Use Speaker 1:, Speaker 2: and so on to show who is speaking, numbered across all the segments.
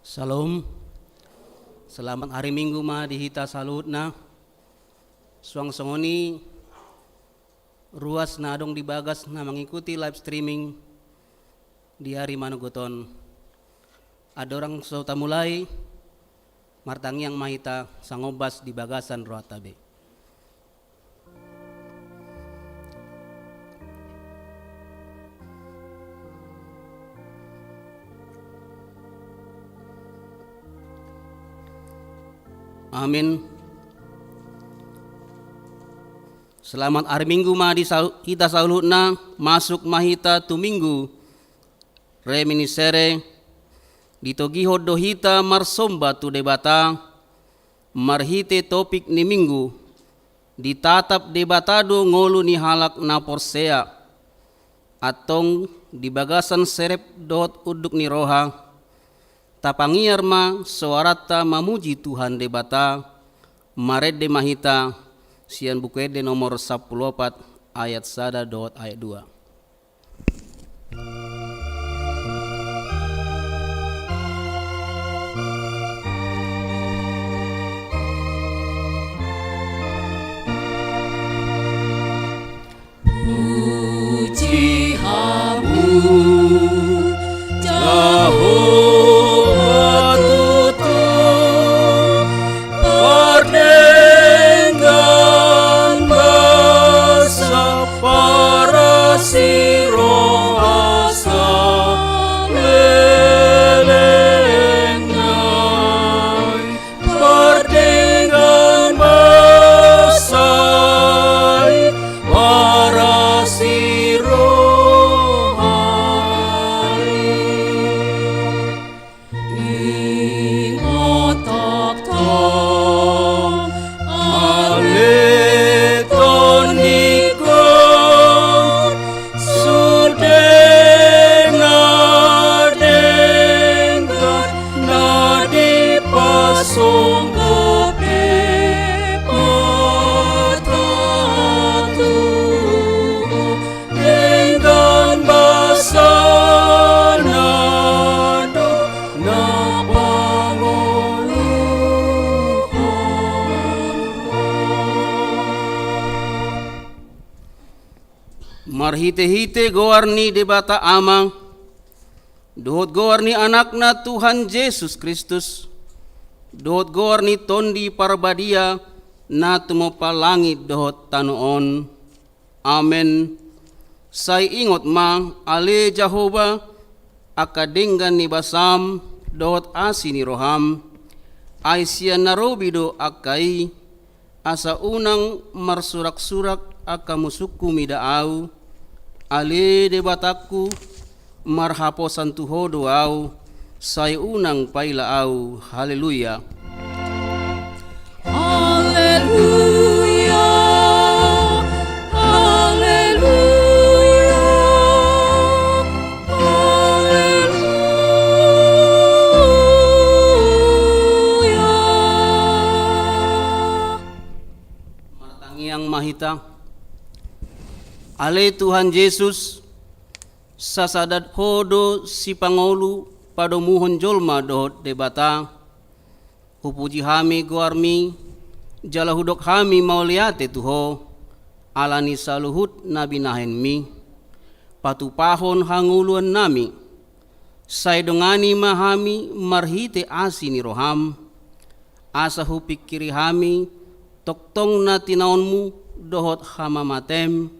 Speaker 1: Salam. Selamat hari Minggu ma dihita salutna. Suang songoni ruas nadong dibagas na mengikuti live streaming di hari Manuguton. Ada orang sauta mulai martang yang mahita sangobas di bagasan roatabe. Amin. Selamat hari Minggu ma di kita saulutna masuk mahita tu minggu reminisere di togiho dohita marsomba tu debata marhite topik ni minggu ditatap debatado ngolu ni halak na porsea atong di bagasan serep dot uduk ni roha tapangiar ma suarata mamuji Tuhan debata marede mahita sian bukuede nomor 14 ayat 1 dot ayat 2.
Speaker 2: Puji hamu Jehovah
Speaker 1: marhite-hite goarni debata ama dohot goarni anakna Tuhan Yesus Kristus dohot goarni tondi parbadia na tumopa langit dohot tanuon. Amen. Say ingot ma ale Jehova akadenggan ni basam dohot asi ni roham ay siya narobido akai asa unang marsurak-surak akamusuku midaaw ale debataku marhaposan tuho doaw say unang pailaaw. Haleluya.
Speaker 2: Haleluya. Haleluya. Haleluya.
Speaker 1: Martangiang mahita ale Tuhan Yesus sasadat hodo si pangolu padomuhon jolma dohot debata upuji hami goarmi jala hudok hami mauliate tuho alani saluhut nabi nahen mi patupahon hanguluan nami say dongani mahami marhite asini roham asa hupikiri hami toktong na tinaonmu dohot hamamatem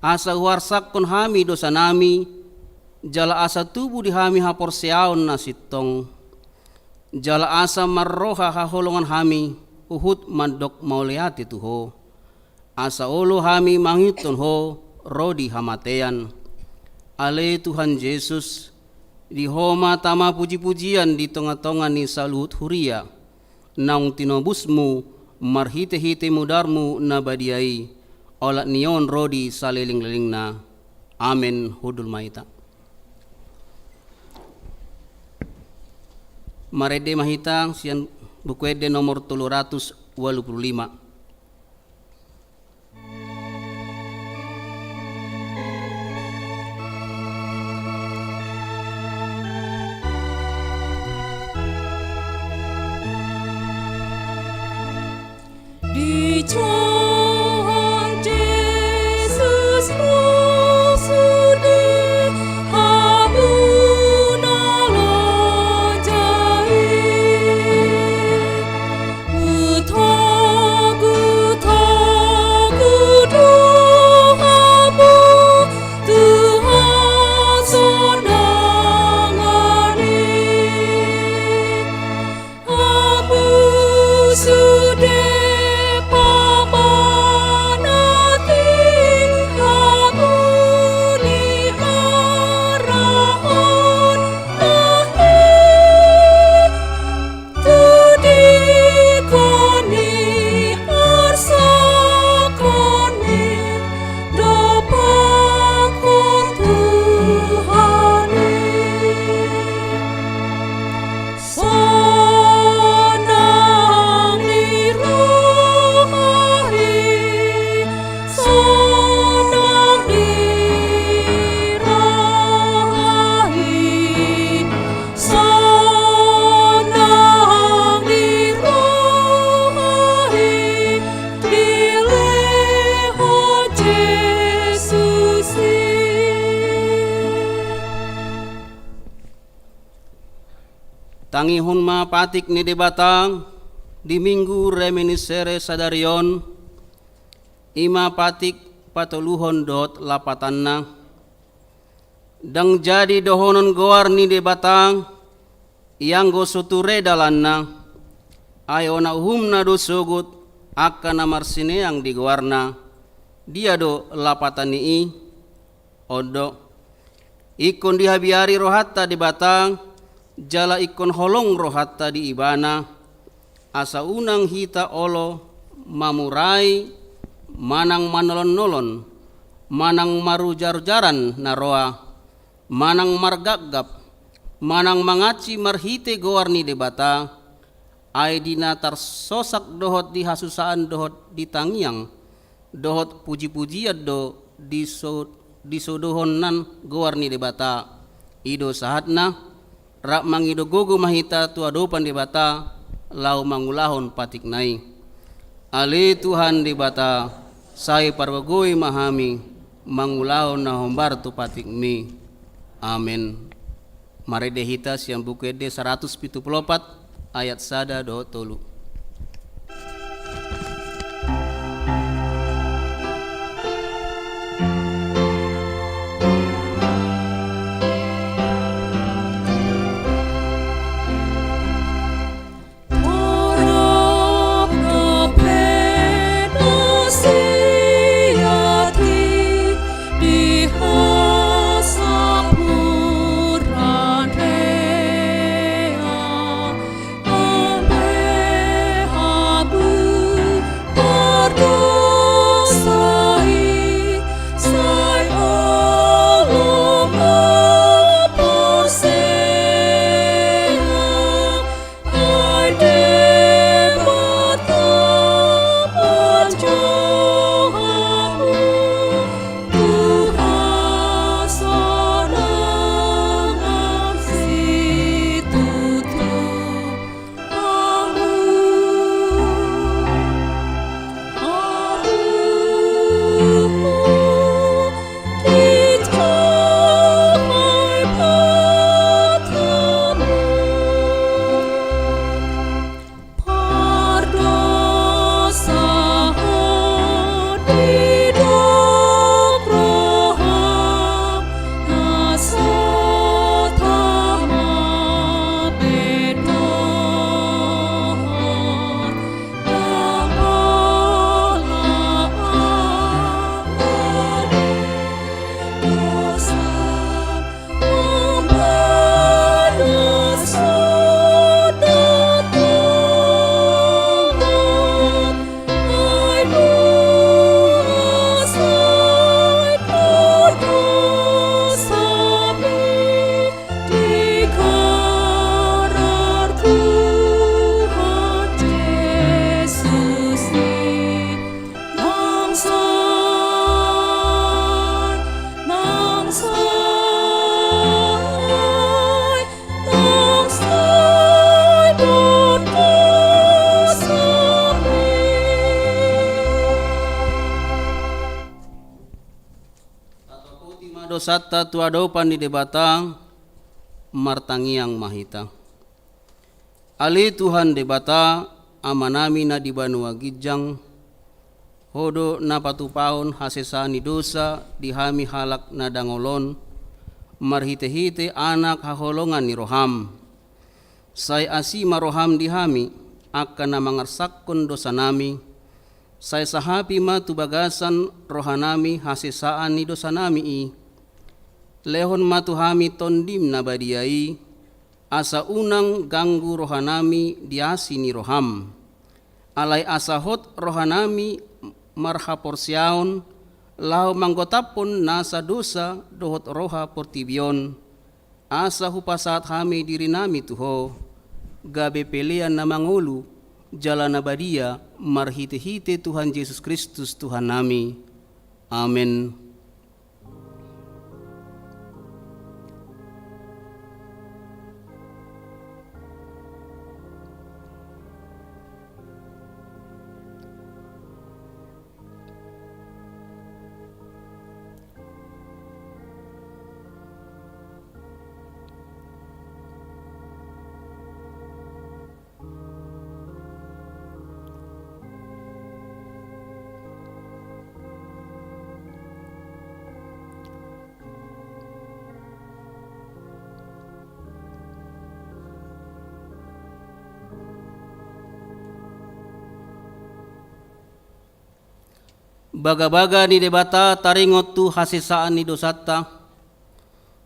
Speaker 1: asa warsak kon hami dosa nami jala asa tubuh di hami haporseaon na sitong jala asa marroha haholongan hami uhut mandok mauliati tuho asa olo hami mangiton ho rodi hamatean ale Tuhan Yesus di homa tama puji-pujian di tengah-tengah ni salut huria naung tinobusmu marhite-hite mudarmu nabadiai olat nion rodi saliling-liling na. Amin. Hudul mahita marede mahita sian bukuede nomor 385.
Speaker 2: Tuhan Yesus rasudi habunalo jai utagu doamu Tuhan sonangani Abu sude pamanati Abu liharaan ahi Tudi koni arsakoni dapakon Tuhani Sonang dirahi Sonang dirahi Sonang dirahi Dileho Jesusi
Speaker 1: Tangihun ma patik ni debatang di minggu reminiscere sadarion ima patik patoluhon dot lapatanna dang jadi dohonon goar ni debatang yang go suture dalanna ayona uhumna do sogut akan amarsine yang digoarna dia do lapatan ni odo ikon dihabiari rohatta debatang jala ikon holong rohatta di ibana asa unang hita olo mamurai manang manolon-nolon manang marujar-jaran naroa manang margaggap manang mangaci marhite goarni debata ay dina tarsosak dohot di hasusaan dohot di tangiang dohot puji-pujian do disodohon nan goarni debata ido sahatna rak mangido gogo mahita tu adopan di bata lau mangulahon patik nai ale Tuhan di bata sai parwagoi mahami mangulahon na hombar tu patik mi amin. Mari dehita siang buku ede 174 ayat sada do tolu.
Speaker 2: So
Speaker 1: dosata tua dopan di debata martangiang mahita. Ali Tuhan debata amanami na di banua gijang hodo na patupaon hasesani dosa dihami halak na dangolon marhite-hite anak haholongan ni roham. Say asima roham dihami akan na mangarsakon dosa nami. Say sahapi ma tubagasan rohanami hasesaan ni dosa nami i. Lehon matuhami tondim na badiai. Asa unang ganggu rohanami diasi ni roham. Alai asahot rohanami marhaporsiaon lau manggotapon nasa dosa dohot roha portibion. Asa hupasat hami diri nami tuho. Gabe pelean na mangulu jalan abadia marhite-hite Tuhan Yesus Kristus Tuhan nami. Amin. Baga-baga ni debata taringot tu hasesaan ni dosata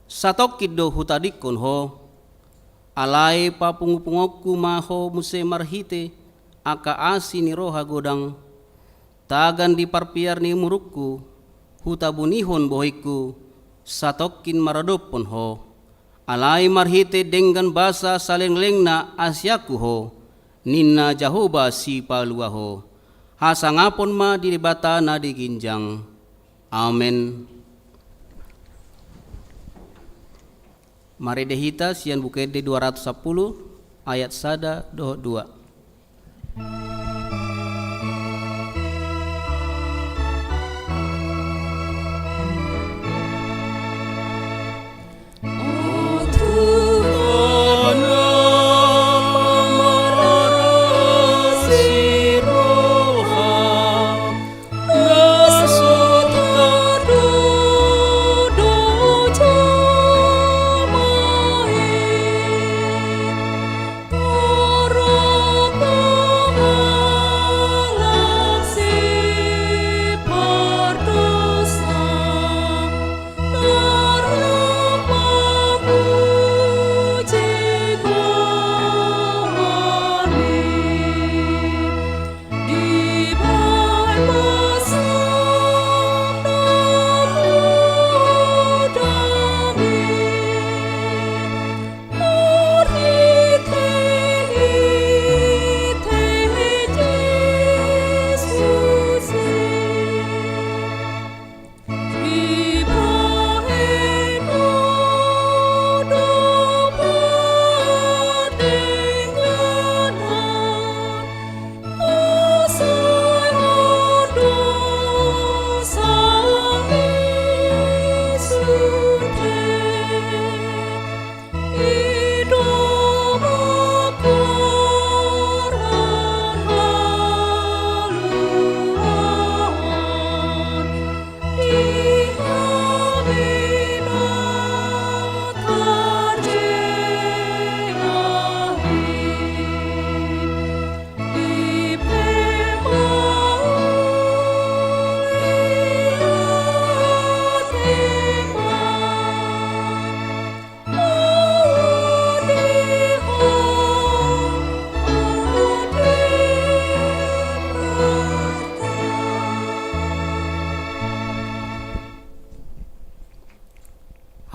Speaker 1: satokid do hutadikon ho alai papungupungokku maho muse marhite aka asi ni roha godang tagan di parpiar ni murukku hutabunihon bohiku satokin maradopon ho alai marhite dengan basa salenglengna asyaku ho ninna jahoba si palua ho hasangapon ma di debata na diginjang. Amen. Mari dehita sian bukede 210 ayat sada doh 2.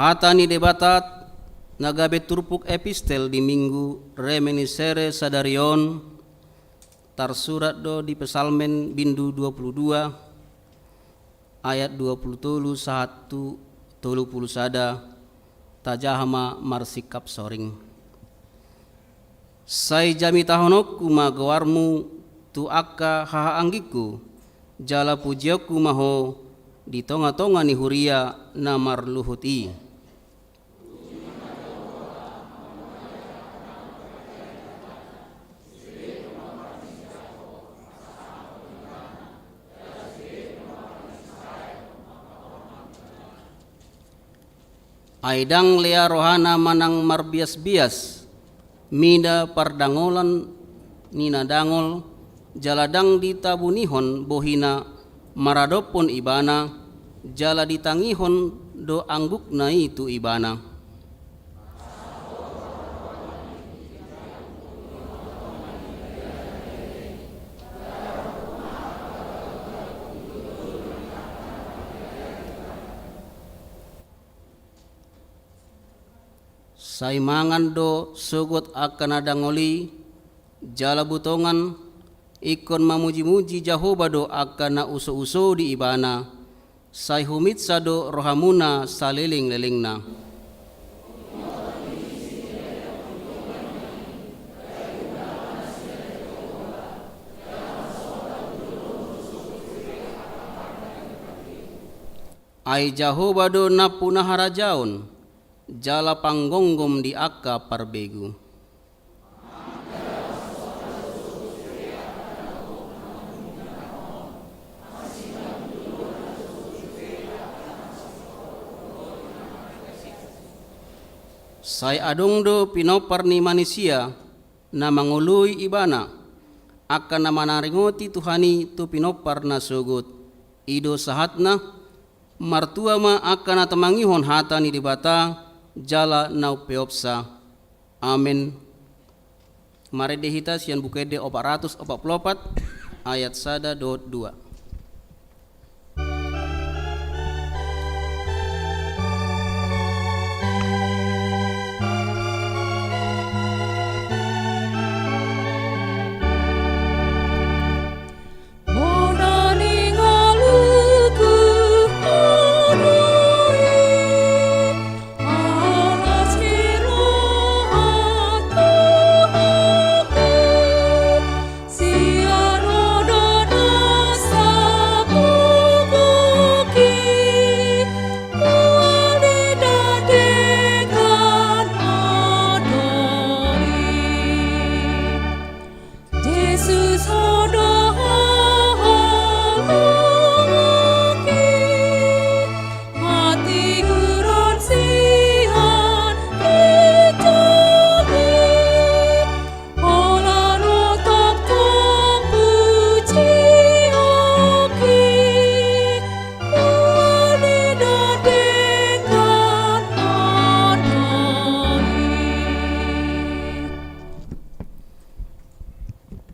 Speaker 1: Hatani debatat nagabe turpuk epistel di minggu reminiscere sadarion tarsurat do di pesalmen bindu 22 ayat 20 satu 30 sada tajahama marsikap soring. Sai jami tahonokku magawarmu tu akka haha anggiku jala pujiaku maho di tonga-tonga ni huria na marluhuti. Aidang lea rohana manang marbias-bias, mida pardangolan nina dangol, jaladang ditabunihon bohina maradopon ibana, jala ditangihon do anggukna itu ibana. Saimangan do sugot akan adangoli, jala butongan ikon mamuji-muji Jahoba do akan na uso-uso di ibana, sai humit sado rohamuna saliling-lelingna. Ai Jahoba do na punaharajaon, jala panggonggom di akka parbegu. Sai adong do pinopar ni manusia na mangului ibana, akan na manaringoti Tuhani tu pinopar na sugut, ido sahatna martua ma akan na tamangihon hata ni dibata, jala nau peopsa. Amin. Mari dihita sian bukede 444 ayat 1-2.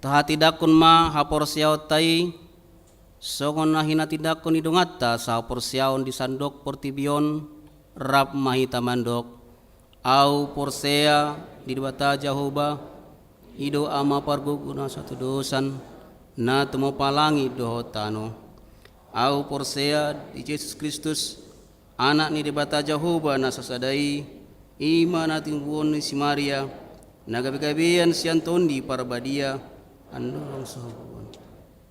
Speaker 1: Tahati dakun ma hapor siaw tai, songon na hinati dakun idungatta sa hapor siaw di sandok portibion, rap mahita mandok, au porsea di dibata Jahoba, ido ama parguguna satu dosan, na tumopalangi dohotano, au porsea di Yesus Kristus, anak ni dibata Jahoba na sasadai, ima na timbuon ni si Maria, nagabi-gabian si Antondi parbadia, andorong sohon.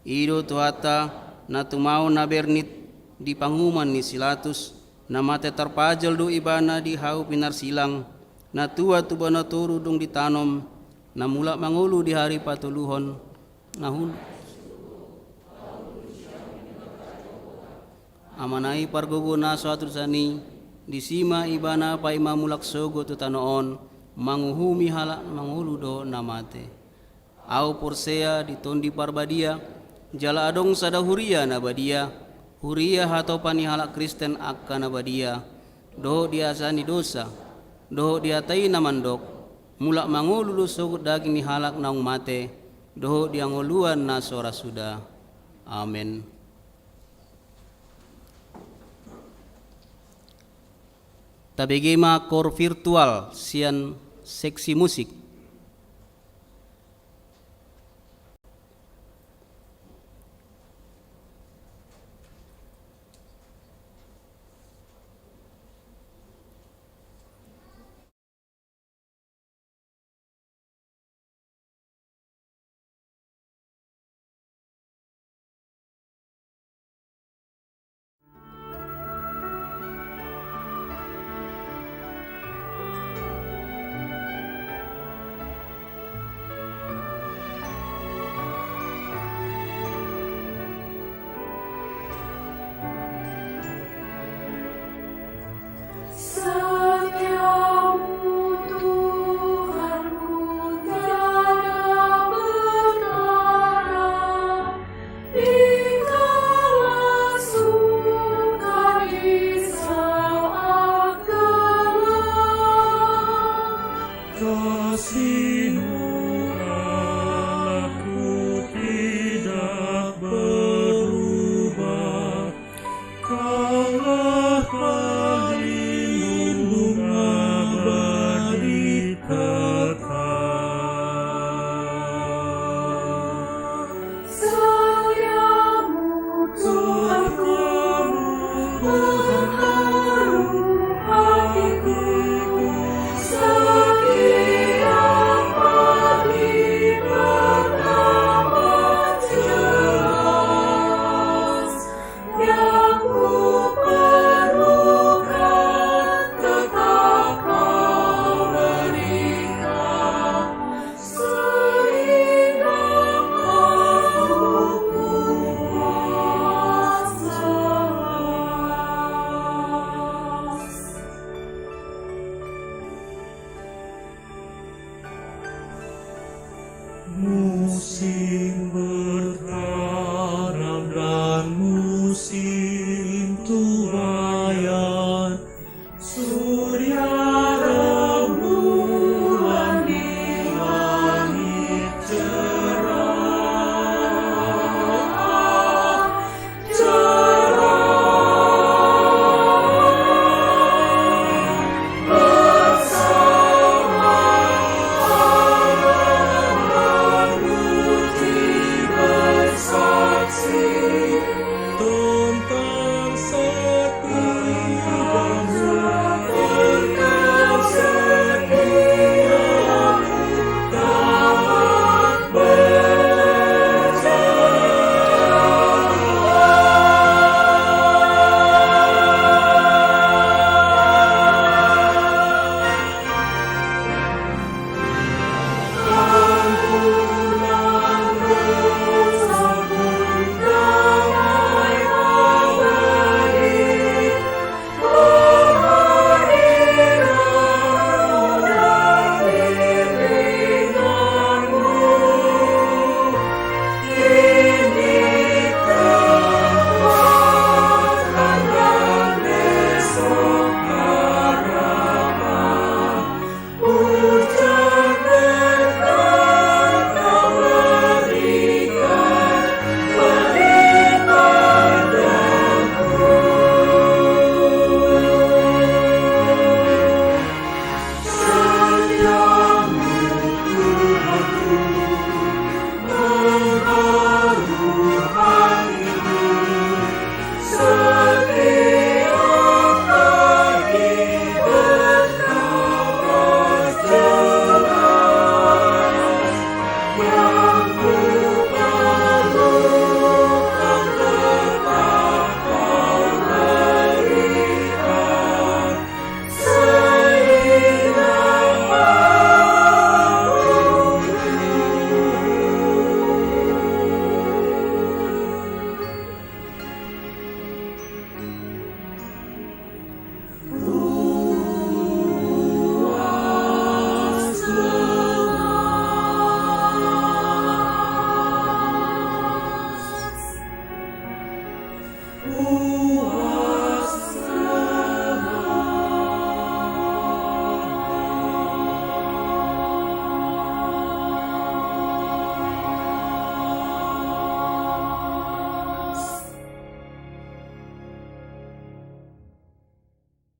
Speaker 1: Ido tuhata na tumau na bernit di panguman ni Silatus, na mate terpajal do ibana di hau pinar silang, na tua tubana turu dong ditanom, na mula mangulu di hari patuluhon, na hun amanai pargogo na suatu sani, di sima ibana pa imamulak sogo tu tanoon, manguhumi halak mangulu do namate. Au porsea ditondi parbadia, jala adong sada huria na badia, huria hatau pani halak Kristen akan na badia, doho diasani dosa, doho diatai namandok, mulak mangulu sogut daging ni halak naung mate, doho diangoluan na sora sudah. Amin. Tabegema kor virtual sian seksi musik.
Speaker 3: Allah pelindung abadi kekal.
Speaker 2: Sayamu Tuhanku, mengharu hatiku, setiap pagi pertama jelas, yang ku perlukan tetap Kau berikan, sehingga aku puas.
Speaker 3: Musim bertanam dan musim tuaian, surya rembulan di langit cerah, bersama memuji bersaksi tentang setiamu, tentang setiamu dalam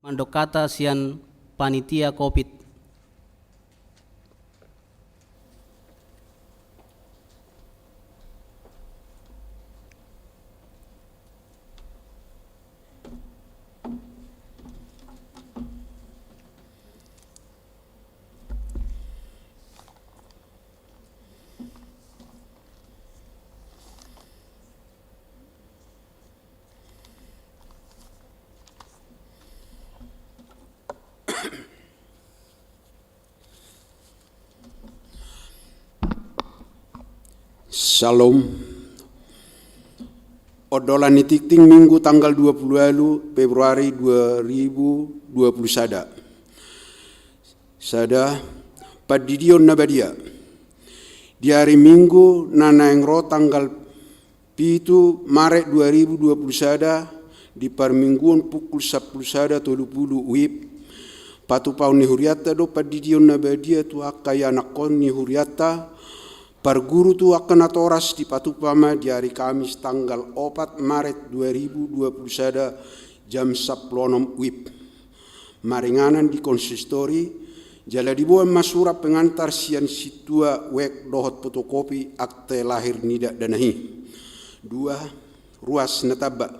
Speaker 1: Mandokata sian panitia COVID.
Speaker 4: Shalom. Odolan itikting Minggu tanggal 20 Februari 2020 sada padidion nabadia di hari Minggu nanaengro tanggal 7 Maret 2020 sada di parmingguan pukul 10 sada 30 WIB patu pau ni huriata do padidion nabadia tu akaya nakon ni huriata Parguru tu akan atoras di Patupama di hari Kamis tanggal 4 Maret 2020 sada jam 10 WIB. Maringanan di konsistori, jala dibuat masura pengantar sian situa wek dohot fotokopi akte lahir nida danahi. 2. Ruas nataba.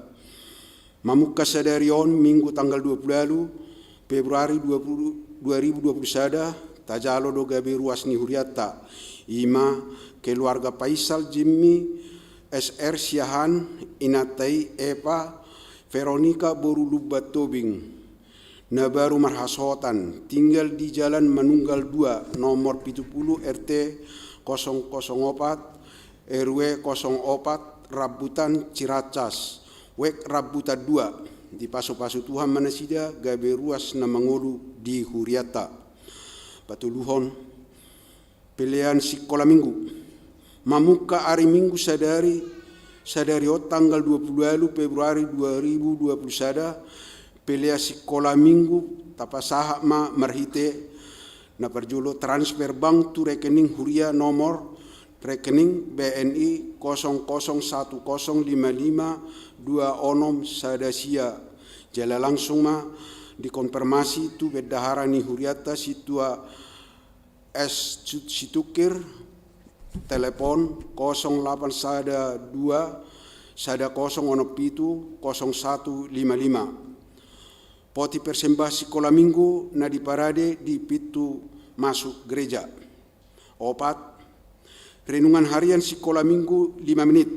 Speaker 4: Mamuka sadarion minggu tanggal 20 Februari 2021 tajalo do gabe ruas ni huriata. 5. Keluarga Faisal Jimmy SR Siahan Inatai Epa Veronica Boru Lubat Tobing na baru marhasotan tinggal di Jalan Manunggal 2 nomor 70 RT 004 RW 04 Rabutan Ciracas Wek Rabutan 2 di pasu-pasu Tuhan Manasida gabe ruas na mangolu di Huriata. Patuluhon pilihan sekolah minggu mamuka hari minggu sadari tanggal 20 Februari 2021 pilihan sekolah minggu tapasaha ma marhite na perjulo transfer bank tu rekening Huria nomor rekening BNI 00105526 Sadasia jala langsung ma dikonfirmasi tu bedahara ni Huriata situa S Situkir telepon 08 sada 2 sada 017 0155 poti persembah sekolah minggu na di parade di pintu masuk gereja. 4. Renungan harian sekolah minggu 5 menit.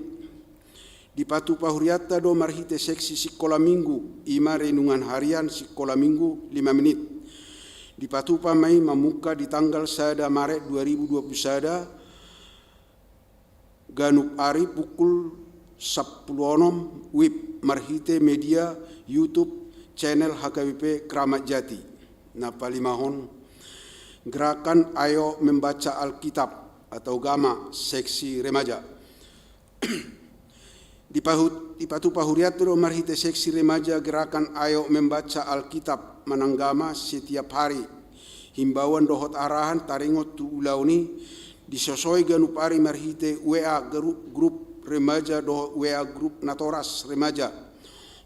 Speaker 4: Di Patu Pahuriata do marhite seksi sekolah minggu 5 renungan harian sekolah minggu 5 menit. Di Patu Pamai mamuka di tanggal 1 Maret 2021 ganuk ari pukul 10 WIB marhite media YouTube channel HKBP Kramat Jati. Na palimahon gerakan ayo membaca Alkitab atau Gama seksi remaja. Di Patu Pahuriato marhite seksi remaja gerakan ayo membaca Alkitab mananggama setiap hari. Himbauan dohot arahan taringot tu ulauni disosoi ganupari marhite WA grup remaja dohot WA grup Natoras remaja.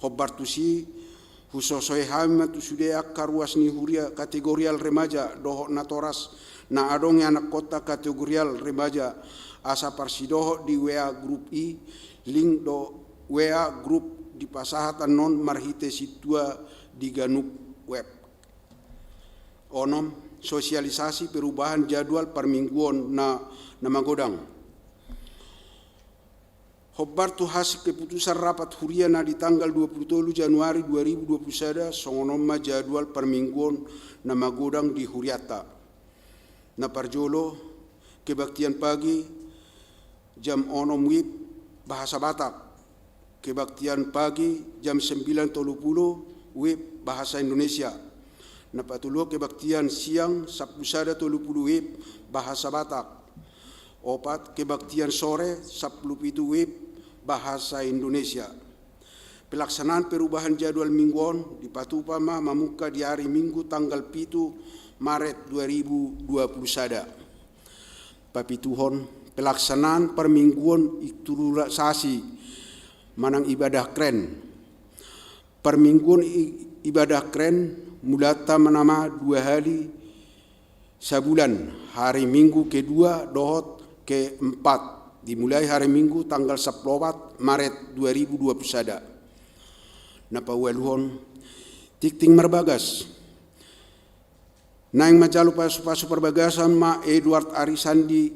Speaker 4: Hobartusi husosoi hama tu sudah karuas ni Huria kategorial remaja doho Natoras na adong anak kota kategorial remaja asa parsidoho di WA grup I link do WA grup di pasahatan non marhite situa di Ganup web. Onom sosialisasi perubahan jadwal permingguan na magodang. Hobar tu hasil keputusan rapat Huria na di tanggal 27 Januari 2021 songonoma jadwal permingguan na magodang di Huriata. Na parjolo kebaktian pagi jam 6 WIB bahasa Batak. Kebaktian pagi jam 9.30 WIB bahasa Indonesia. Na patulo kebaktian siang Sabtu sada 30 WIB bahasa Batak. 4 kebaktian sore Sabtu 7 WIB bahasa Indonesia. Pelaksanaan perubahan jadwal mingguan di Patupama mamuka di hari Minggu tanggal 7 Maret 2021. Papituhon pelaksanaan permingguan ikturasasi manang ibadah keren. Permingguan ibadah keren mulata menama 2 hari sebulan. Hari Minggu kedua dohot ke-4 dimulai hari Minggu tanggal 14 Maret 2021. Napa weluhon tikting marbagas. Naing majalu pasu perbagasan ma Edward Arisandi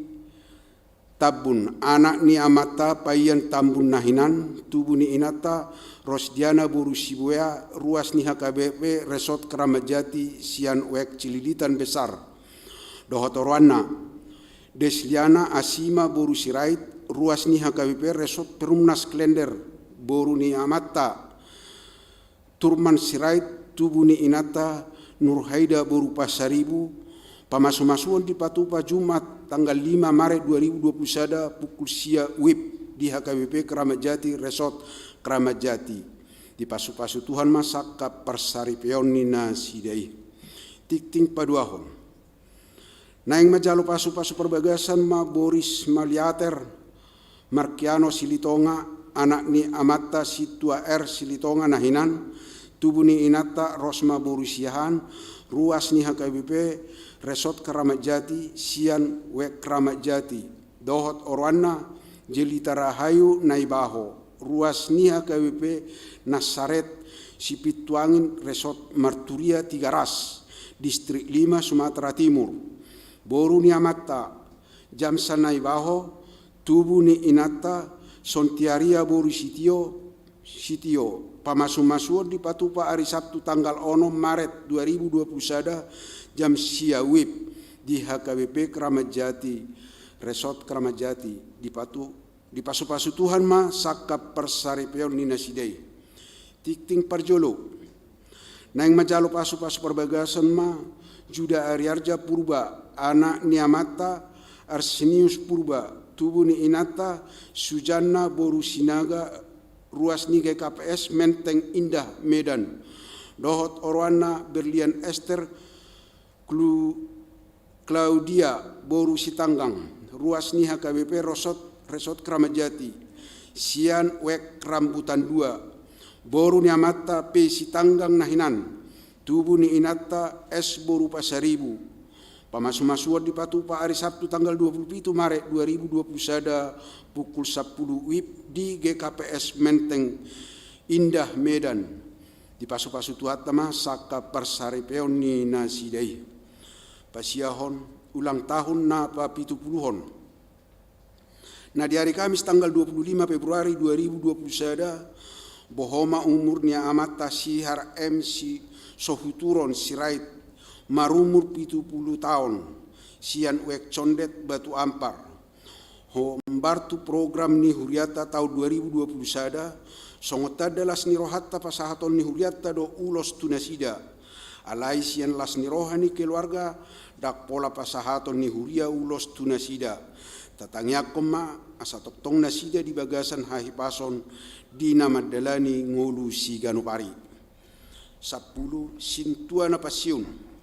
Speaker 4: Tabun anak ni amata payan Tambun Nahinan tubuh ni inata Rosdiana Buru Sibuya ruas ni HKBP Resort Kramat Jati Sian Wek Cililitan Besar Dohotorwana Desliana Asima Boru Sirait ruas ni HKBP Resort Perumnas Klender Boru ni Amata Turman Sirait tubuh ni Inata Nurhaida Boru Pasaribu pamasu-masuan di Patupa Jumat tanggal 5 Maret 2021 pukul sia WIB di HKBP Kramat Jati Resort Kramat Jati di pasu-pasu Tuhan Masaka Persaripion Nina Sidai tikting paduahon. Naing majalo pasu-pasu perbagasan ma Boris Maliater Markiano Silitonga anak ni Amata Situa R Silitonga Nahinan Tubuni Inata Rosma Borusiahan, ruas ni HKBP Resort Keramat Jati, Sian Wek Keramat Jati, Dohot Orwana, Jelita Rahayu Naibaho, ruas ni HKBP Nasaret Sipituangin Resort Marturia Tigaras, Distrik 5 Sumatera Timur, Boru ni Amata, Jamsa Naibaho, Tubu ni Inata, Sontiaria Boru Sitio, Pamasumasuor di Patupa hari Sabtu tanggal 6 Maret 2021 jam siawib di HKBP Keramat Jati, Resort Keramat Jati di pasu-pasu Tuhan ma sakap persaripeon ni nasidei. Tikting parjolo. Naing majalo pasu-pasu perbagasan ma Juda Ariarja Purba, anak Niamata Arsenius Purba, Tubu ni Inata, Sujanna Boru Sinaga, ruas ni KPS Menteng Indah Medan, Dohot Orwana Berlian Esther Claudia Boru Sitanggang, ruas ni HKBP Resort Keramat Jati, Sian Wek Rambutan 2, Boru ni Amata P Sitanggang Nahinan, Tubu ni Inata S Boru Pasaribu, Pamasu-masuan di Patupa hari Sabtu tanggal 27 Maret 2021 pukul 10 WIB di GKPS Menteng Indah Medan di pasu-pasu tuhatama saka persaripeon ni nasidai pasiahon ulang tahun na papitupuluhon. Nah di hari Kamis tanggal 25 Februari 2021 bohoma umurnya amata sihar MC Sohuturon Sirait marumur 70 tahun, sian wek condet Batu Ampar. Hombartu program ni huriata tahun 2020 sada, songotada las nirohatta pasahaton ni huriata do ulos tunasida. Alai sian las nirohani keluarga dak pola pasahaton ni huria ulos tunasida. Tatangyakom ma asa toktong nasida di bagasan hahipason di nama dalani ngolu si ganupari. 10 sintua na pasiun.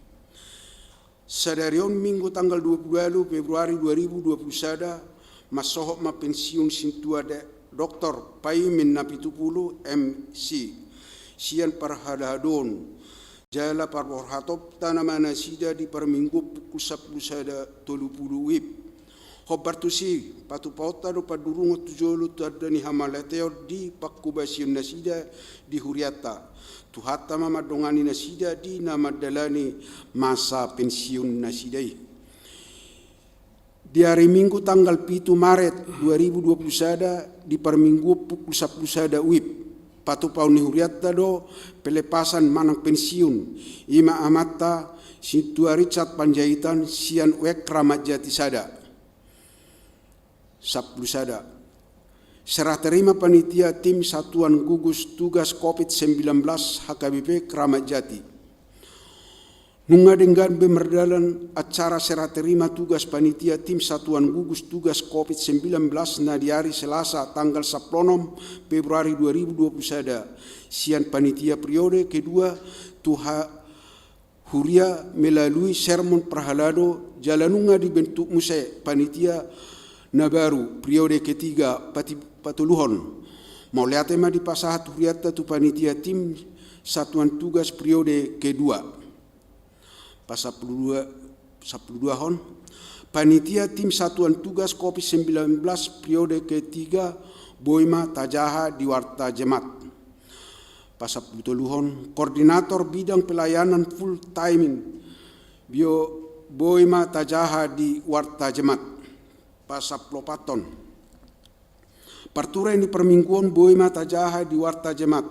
Speaker 4: Sadarion minggu tanggal 22 Februari 2021 masohok ma pensiun sintua Dr. Paimin Napitupulu MC sian parhadadon jala parborhatop tanamana sida di perminggu pukul 10 sada 30 WIB hobartusi patu pauta do padurungo tujolo tadani hamalateo di pakubasiun nasida di huriata tuhata mamadongani nasida di nama dalani masa pensiun nasidai. Di hari Minggu tanggal 7 Maret 2021 di perminggu pukul 10 sada WIB patu pauni huriata do pelepasan manang pensiun ima amata Sintua Richard Panjaitan sian wek Keramat Jati sada 10 sada. Serah terima panitia tim Satuan Gugus Tugas COVID-19 HKBP Keramat Jati. Nungadenggan bemerdalan acara serah terima tugas panitia tim Satuan Gugus Tugas COVID-19 na di hari Selasa tanggal 10 Februari 2021. Sian panitia periode kedua Tuha Huria melalui sermon perhalado jalanunga dibentuk muse panitia Nabaru periode ketiga patuluhon mauliatema di pasahat huriata tu panitia tim Satuan Tugas periode kedua pasal 12 hon panitia tim Satuan Tugas COVID-19 periode ketiga Boima Tajaha di Warta Jemaat pasal 30 hon koordinator bidang pelayanan full timing Boima Tajaha di Warta Jemaat pasal plopaton. Partura ini permingguan Boima Tajaha di Warta Jemaat.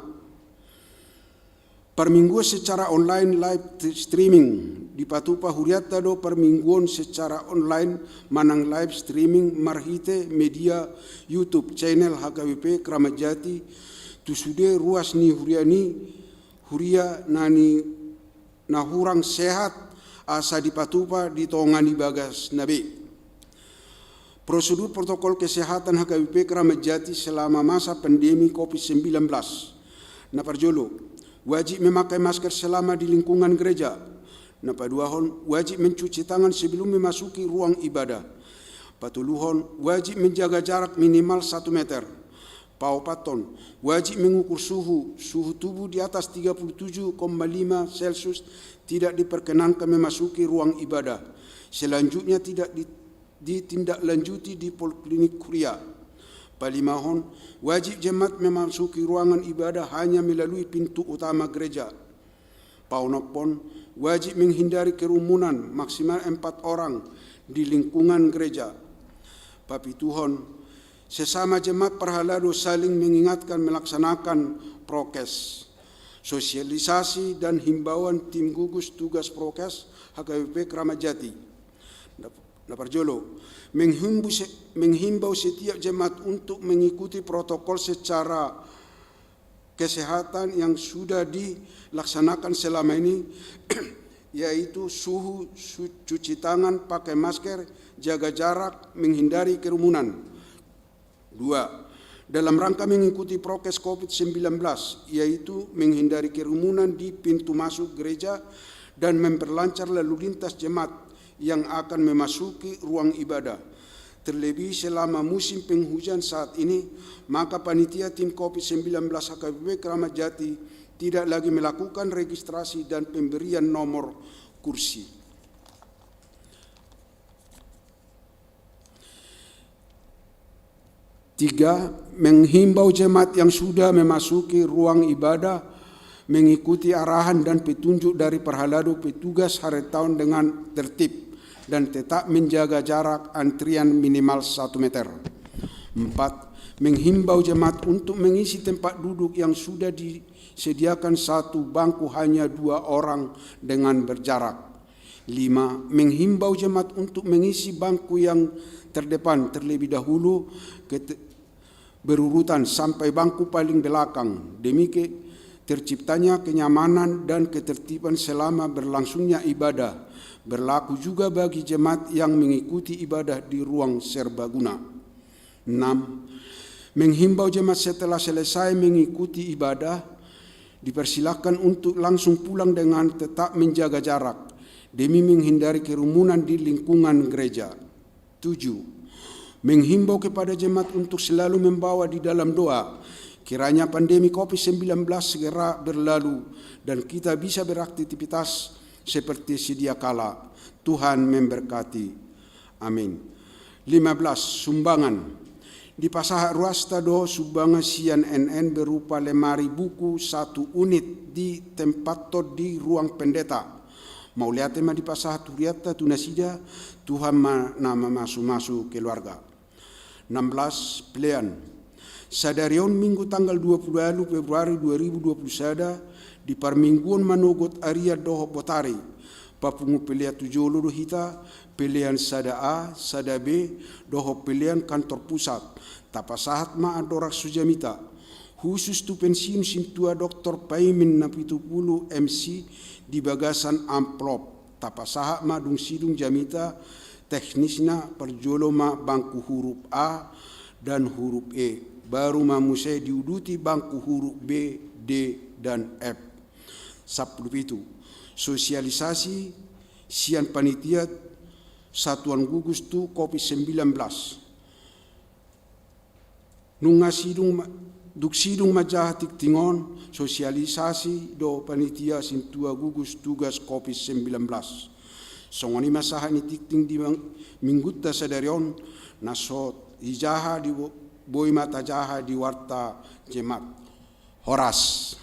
Speaker 4: Permingguan secara online live streaming di Patupa Huriata do permingguan secara online manang live streaming marhite media YouTube channel HKBP Keramat Jati tusude ruas ni huria nani nahurang sehat asa di Patupa di tongani bagas nabi. Prosedur protokol kesehatan HKBP Keramat Jati selama masa pandemi COVID-19. Naparjolo, wajib memakai masker selama di lingkungan gereja. Napaduahon, wajib mencuci tangan sebelum memasuki ruang ibadah. Patuluhon, wajib menjaga jarak minimal 1 meter. Paupaton wajib mengukur suhu tubuh di atas 37,5 Celcius tidak diperkenankan memasuki ruang ibadah. Selanjutnya tidak ditindaklanjuti di Poliklinik Kuria. Palimahon, wajib jemaat memasuki ruangan ibadah hanya melalui pintu utama gereja. Paunopon, wajib menghindari kerumunan maksimal 4 orang di lingkungan gereja. Papituhon, sesama jemaat Perhalado saling mengingatkan melaksanakan prokes, sosialisasi dan himbauan tim gugus tugas prokes HKBP Kramat Jati. Naparjolo, menghimbau setiap jemaat untuk mengikuti protokol secara kesehatan yang sudah dilaksanakan selama ini, yaitu suhu, cuci tangan, pakai masker, jaga jarak, menghindari kerumunan. 2. Dalam rangka mengikuti prokes COVID-19, yaitu menghindari kerumunan di pintu masuk gereja dan memperlancar lalu lintas jemaat yang akan memasuki ruang ibadah. Terlebih selama musim penghujan saat ini, maka panitia tim COVID-19 HKBP Kramat Jati tidak lagi melakukan registrasi dan pemberian nomor kursi. 3. Menghimbau jemaat yang sudah memasuki ruang ibadah mengikuti arahan dan petunjuk dari Perhalado petugas hari tahun dengan tertib dan tetap menjaga jarak antrian minimal 1 meter. 4. Menghimbau jemaat untuk mengisi tempat duduk yang sudah disediakan 1 bangku hanya 2 orang dengan berjarak. 5. Menghimbau jemaat untuk mengisi bangku yang terdepan terlebih dahulu berurutan sampai bangku paling belakang. Demikian terciptanya kenyamanan dan ketertiban selama berlangsungnya ibadah. Berlaku juga bagi jemaat yang mengikuti ibadah di ruang serbaguna. 6. Menghimbau jemaat setelah selesai mengikuti ibadah dipersilakan untuk langsung pulang dengan tetap menjaga jarak demi menghindari kerumunan di lingkungan gereja. 7. Menghimbau kepada jemaat untuk selalu membawa di dalam doa kiranya pandemi COVID-19 segera berlalu dan kita bisa beraktivitas seperti sedia kala. Tuhan memberkati. Amin. 15. Sumbangan. Di Pasaha Ruasta do sumbangan sian NN berupa lemari buku 1 unit di tempat di ruang pendeta. Mauliatema di Pasaha Turiata Tunasida Tuhan nama masuk keluarga. 16. Pilihan. Sadarion Minggu tanggal 20 Februari 2021 di Parmingguan Manogot Aria Doho Botari. Papungu pilihan 7 lulu hita, pilihan Sada A, Sada B, Doho pilihan kantor pusat. Tapasahat ma adorak sujamita. Khusus tu pensiun sintua Dr. Paimin Napitupulu MC di bagasan amplop. Tapasahat ma dung sidung jamita teknisnya perjoloma bangku huruf A dan huruf E. Baru mamusai diuduti bangku huruf B, D, dan F. 10. Sosialisasi sian panitia Satuan Gugus Tu COVID-19. Nunga sidung majah tiktingon sosialisasi do panitia sintua gugus tugas COVID-19. Songoni masaha ni tikting di minggutta sadarion nasot hijaha di boy mata jaha di warta jemaat. Horas.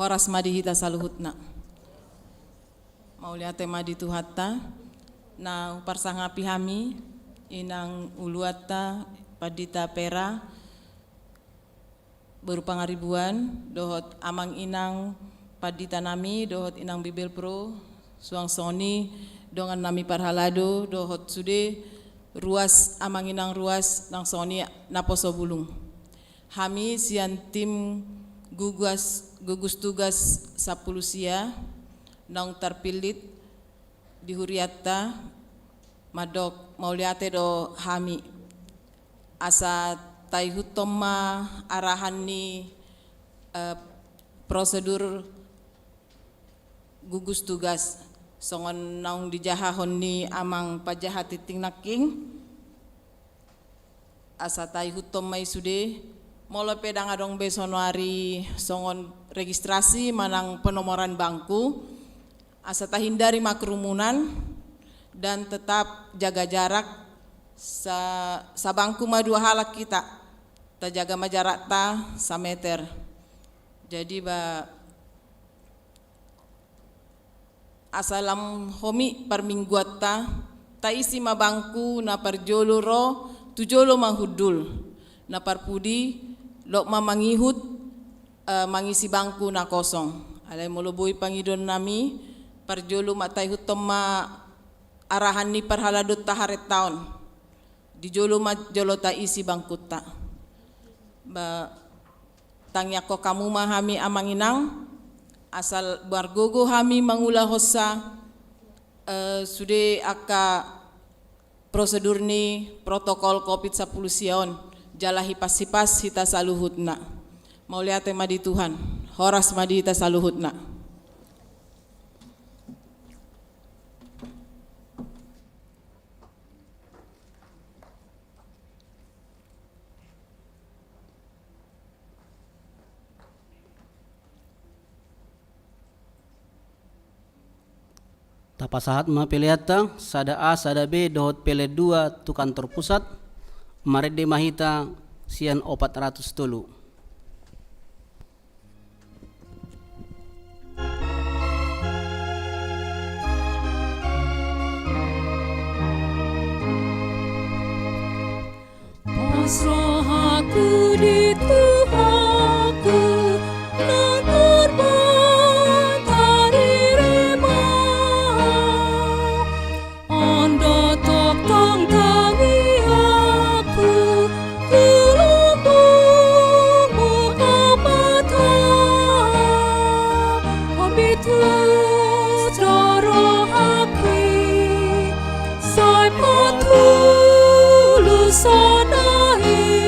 Speaker 5: Horas madi hita saluhutna. Mauliate madi tuhatta na uparsanga pihami inang uluata padita pera berupa ngaribuan dohot amang inang padita nami dohot inang bibel pro suang soni dongan nami Perhalado dohot sude ruas amanginang ruas nang soni naposo bulung. Hami sian tim gugus tugas 10 sia nang terpilit di Huriatta madok mauliate do hami asa taihutoma arahan ni prosedur gugus tugas songon naung dijahahon ni amang pajahat titing naking asa taihutoma isude molo pedang adong besonuari songon registrasi manang penomoran bangku asa tahindari makerumunan dan tetap jaga jarak sa bangku ma 2 halak kita jaga majarak ta 1 meter. Jadi asalam homi permingguat ta isi ma bangku na parjolo ro tujolo mahudul na parpudi lo mamangihut mangisi bangku na kosong. Alay moloboi pangidon nami parjolo matay hutom ma arahan ni parhaladot ta haret taon di jolo ma jolo ta isi bangkut ta tangya ko kamu mahami amanginang asal bargogo hami mangula hossa sude aka prosedur ni protokol COVID-10 sion jala hipas-hipas hita saluhutna mauliate madi Tuhan horas madi hita saluhutna.
Speaker 1: Tapasahat mapiliata sada A sada B dohot pele 2 tu kantor pusat marede mahita sian 400 tulu.
Speaker 2: Pasrah aku di Tuhanku nang korban tarirema Anda tok tang tangi aku kelambungmu amata Habitu darah haki sai patulu sanahi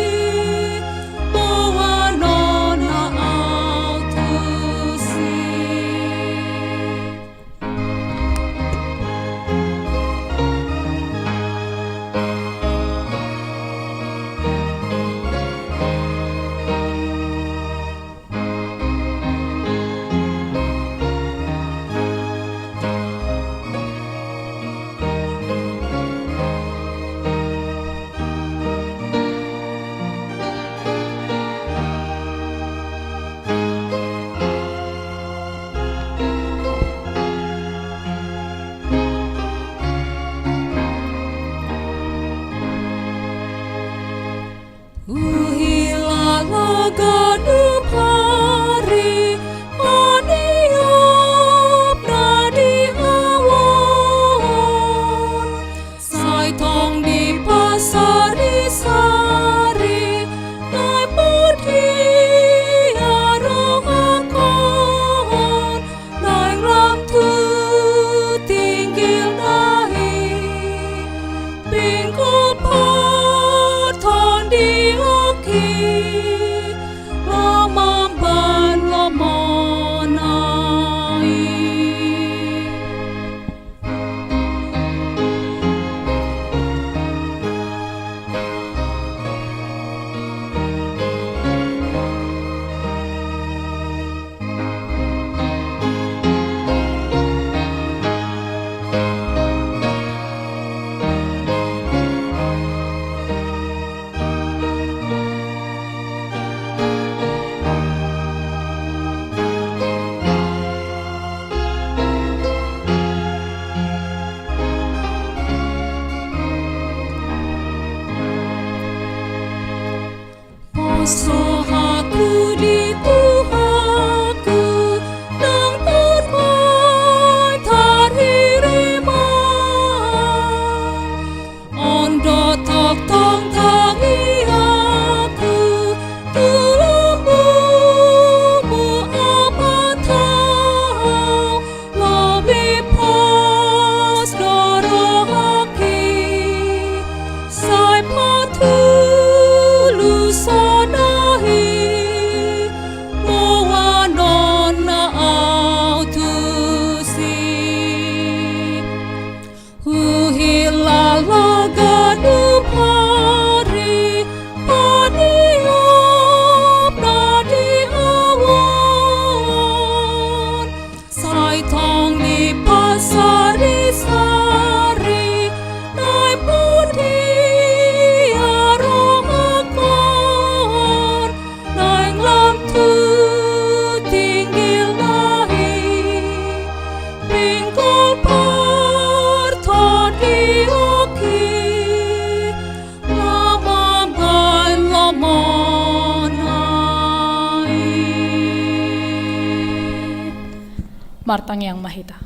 Speaker 6: Martang yang mahita.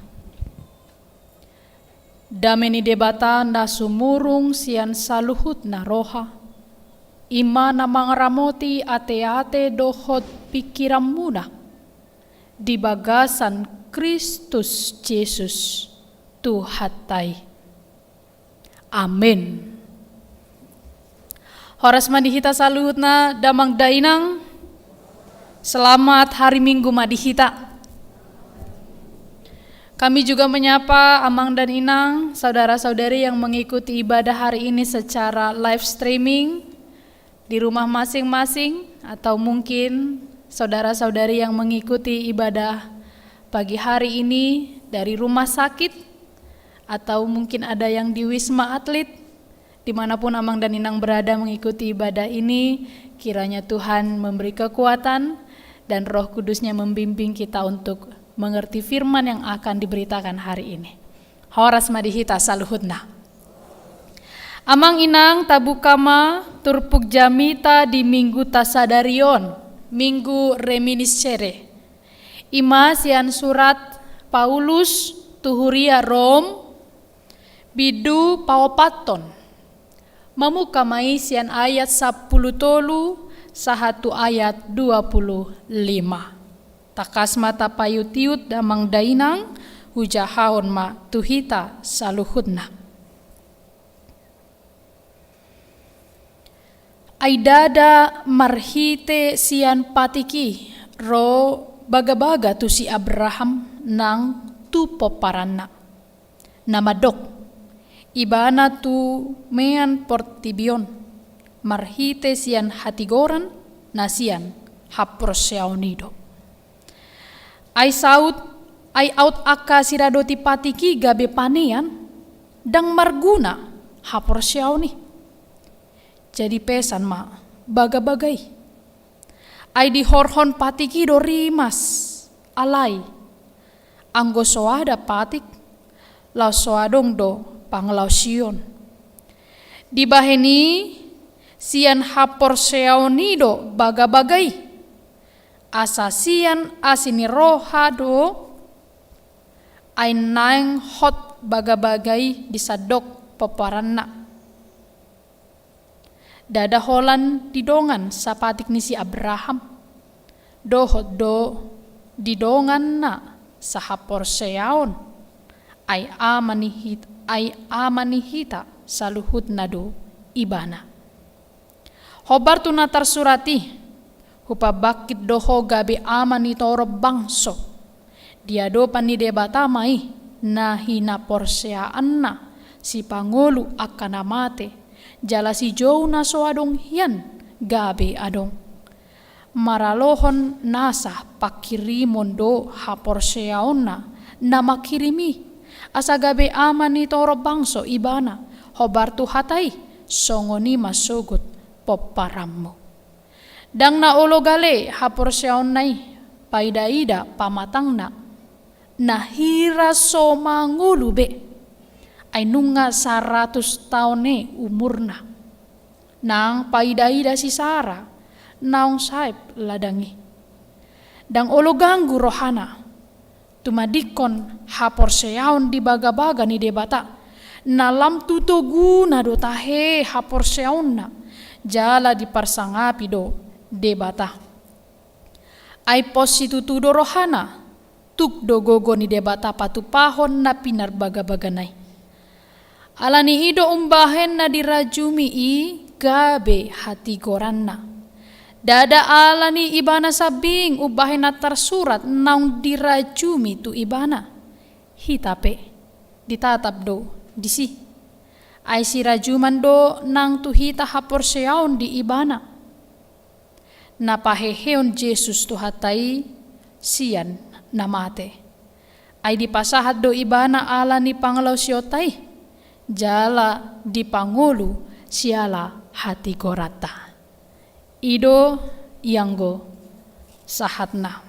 Speaker 6: Dameni debata na sumurung sian saluhut na roha. Ima na mangramoti ate-ate dohot pikiran muna. Di bagasan Kristus Yesus Tuhatai. Amin. Horas madihita saluhut na damang dainang. Selamat hari Minggu madihita. Kami juga menyapa Amang dan Inang, saudara-saudari yang mengikuti ibadah hari ini secara live streaming di rumah masing-masing, atau mungkin saudara-saudari yang mengikuti ibadah pagi hari ini dari rumah sakit, atau mungkin ada yang di Wisma Atlet. Dimanapun Amang dan Inang berada mengikuti ibadah ini, kiranya Tuhan memberi kekuatan dan Roh Kudusnya membimbing kita untuk mengerti firman yang akan diberitakan hari ini. Horas madihita saluhutna. Amang Inang tabukama turpuk jamita di minggu tasadarion, minggu reminiscere. Ima sian surat Paulus tuhuria Rom, bidu paopaton. Mamukamai sian ayat 10 tolu, sahatu ayat 25. Takas mata payutiut damang dainang, hujahaon ma tuhita saluhutna. Aidada marhite sian patiki, ro baga-baga tu si Abraham nang tu poparanna. Namadok, ibana tu mean portibion, marhite sian hatigoran, nasian haprosyaonido. Ai out aka siradoti patiki gabe panean dang marguna haporsyaw ni. Jadi pesan ma baga-bagay. Ai di horhon patiki do rimas alai. Anggo soada patik lau soadong do panglau sion. Di baheni sian haporsyaw ni do baga-bagay. Asasian asini rohado ay naing hot bagabagay di sadok paparanna. Dadaholan didongan sa patik ni si Abraham. Dohot do didongan na sa haporseyaon ay amanihita sa luhut na do ibana. Hobar tu na tarsurati hupabakit doho gabi aman itoro bangso. Dia do pani debata mai na hinaporseaan na si Pangulo akan amate. Jala si Jow na soadong hiyan gabi adong. Maralohon nasa pakirimon do haporseaon na makirimi. Asa gabi aman itoro bangso ibana. Hobar tu hatay songoni masugot poparammo. Dang na ologale haporsyaon nai paidaida pamatang na nahira so mangulube ay nunga 100 taon umurna nang paidaida si Sara naong saip ladangi. Dang ologanggu rohana tumadikon haporsyaon di baga-baga ni debata nalam tutuguna do tahe haporsyaon na jala di parsangapi do debata. Ay positutudo rohana tuk dogogo ni debata patupahon na pinarbaga-baganay. Alani ido umbahen na dirajumi i gabe hati goran na. Dada alani ibana sabing ubahen na tarsurat naung dirajumi tu ibana. Hitape ditatap do disi. Ay si rajuman do nang tuhita haporsyaon di ibana. Napaheheon Jesus tuhatai sian namate. Ay dipasahat do ibana ala ni panglaw siyotay. Jala di Pangulo siala hati korata. Ido ianggo sahatna.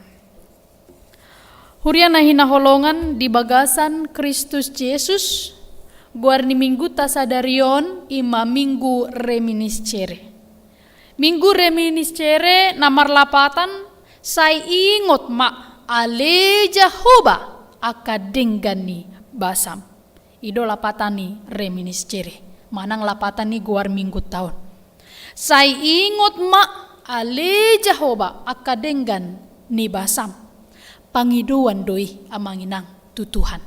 Speaker 6: Hurian na hinaholongan di bagasan Kristus Yesus. Guar ni minggu tasadarion ima minggu reminiscere. Minggu reminiscere namar lapatan say ingot ma ale Jehovah akadenggani basam. Ido lapatani reminiscere. Manang lapatani guar minggu tahun. Sai ingot ma ale Jehovah akadenggan ni basam. Pangiduan doi amanginang tutuhan.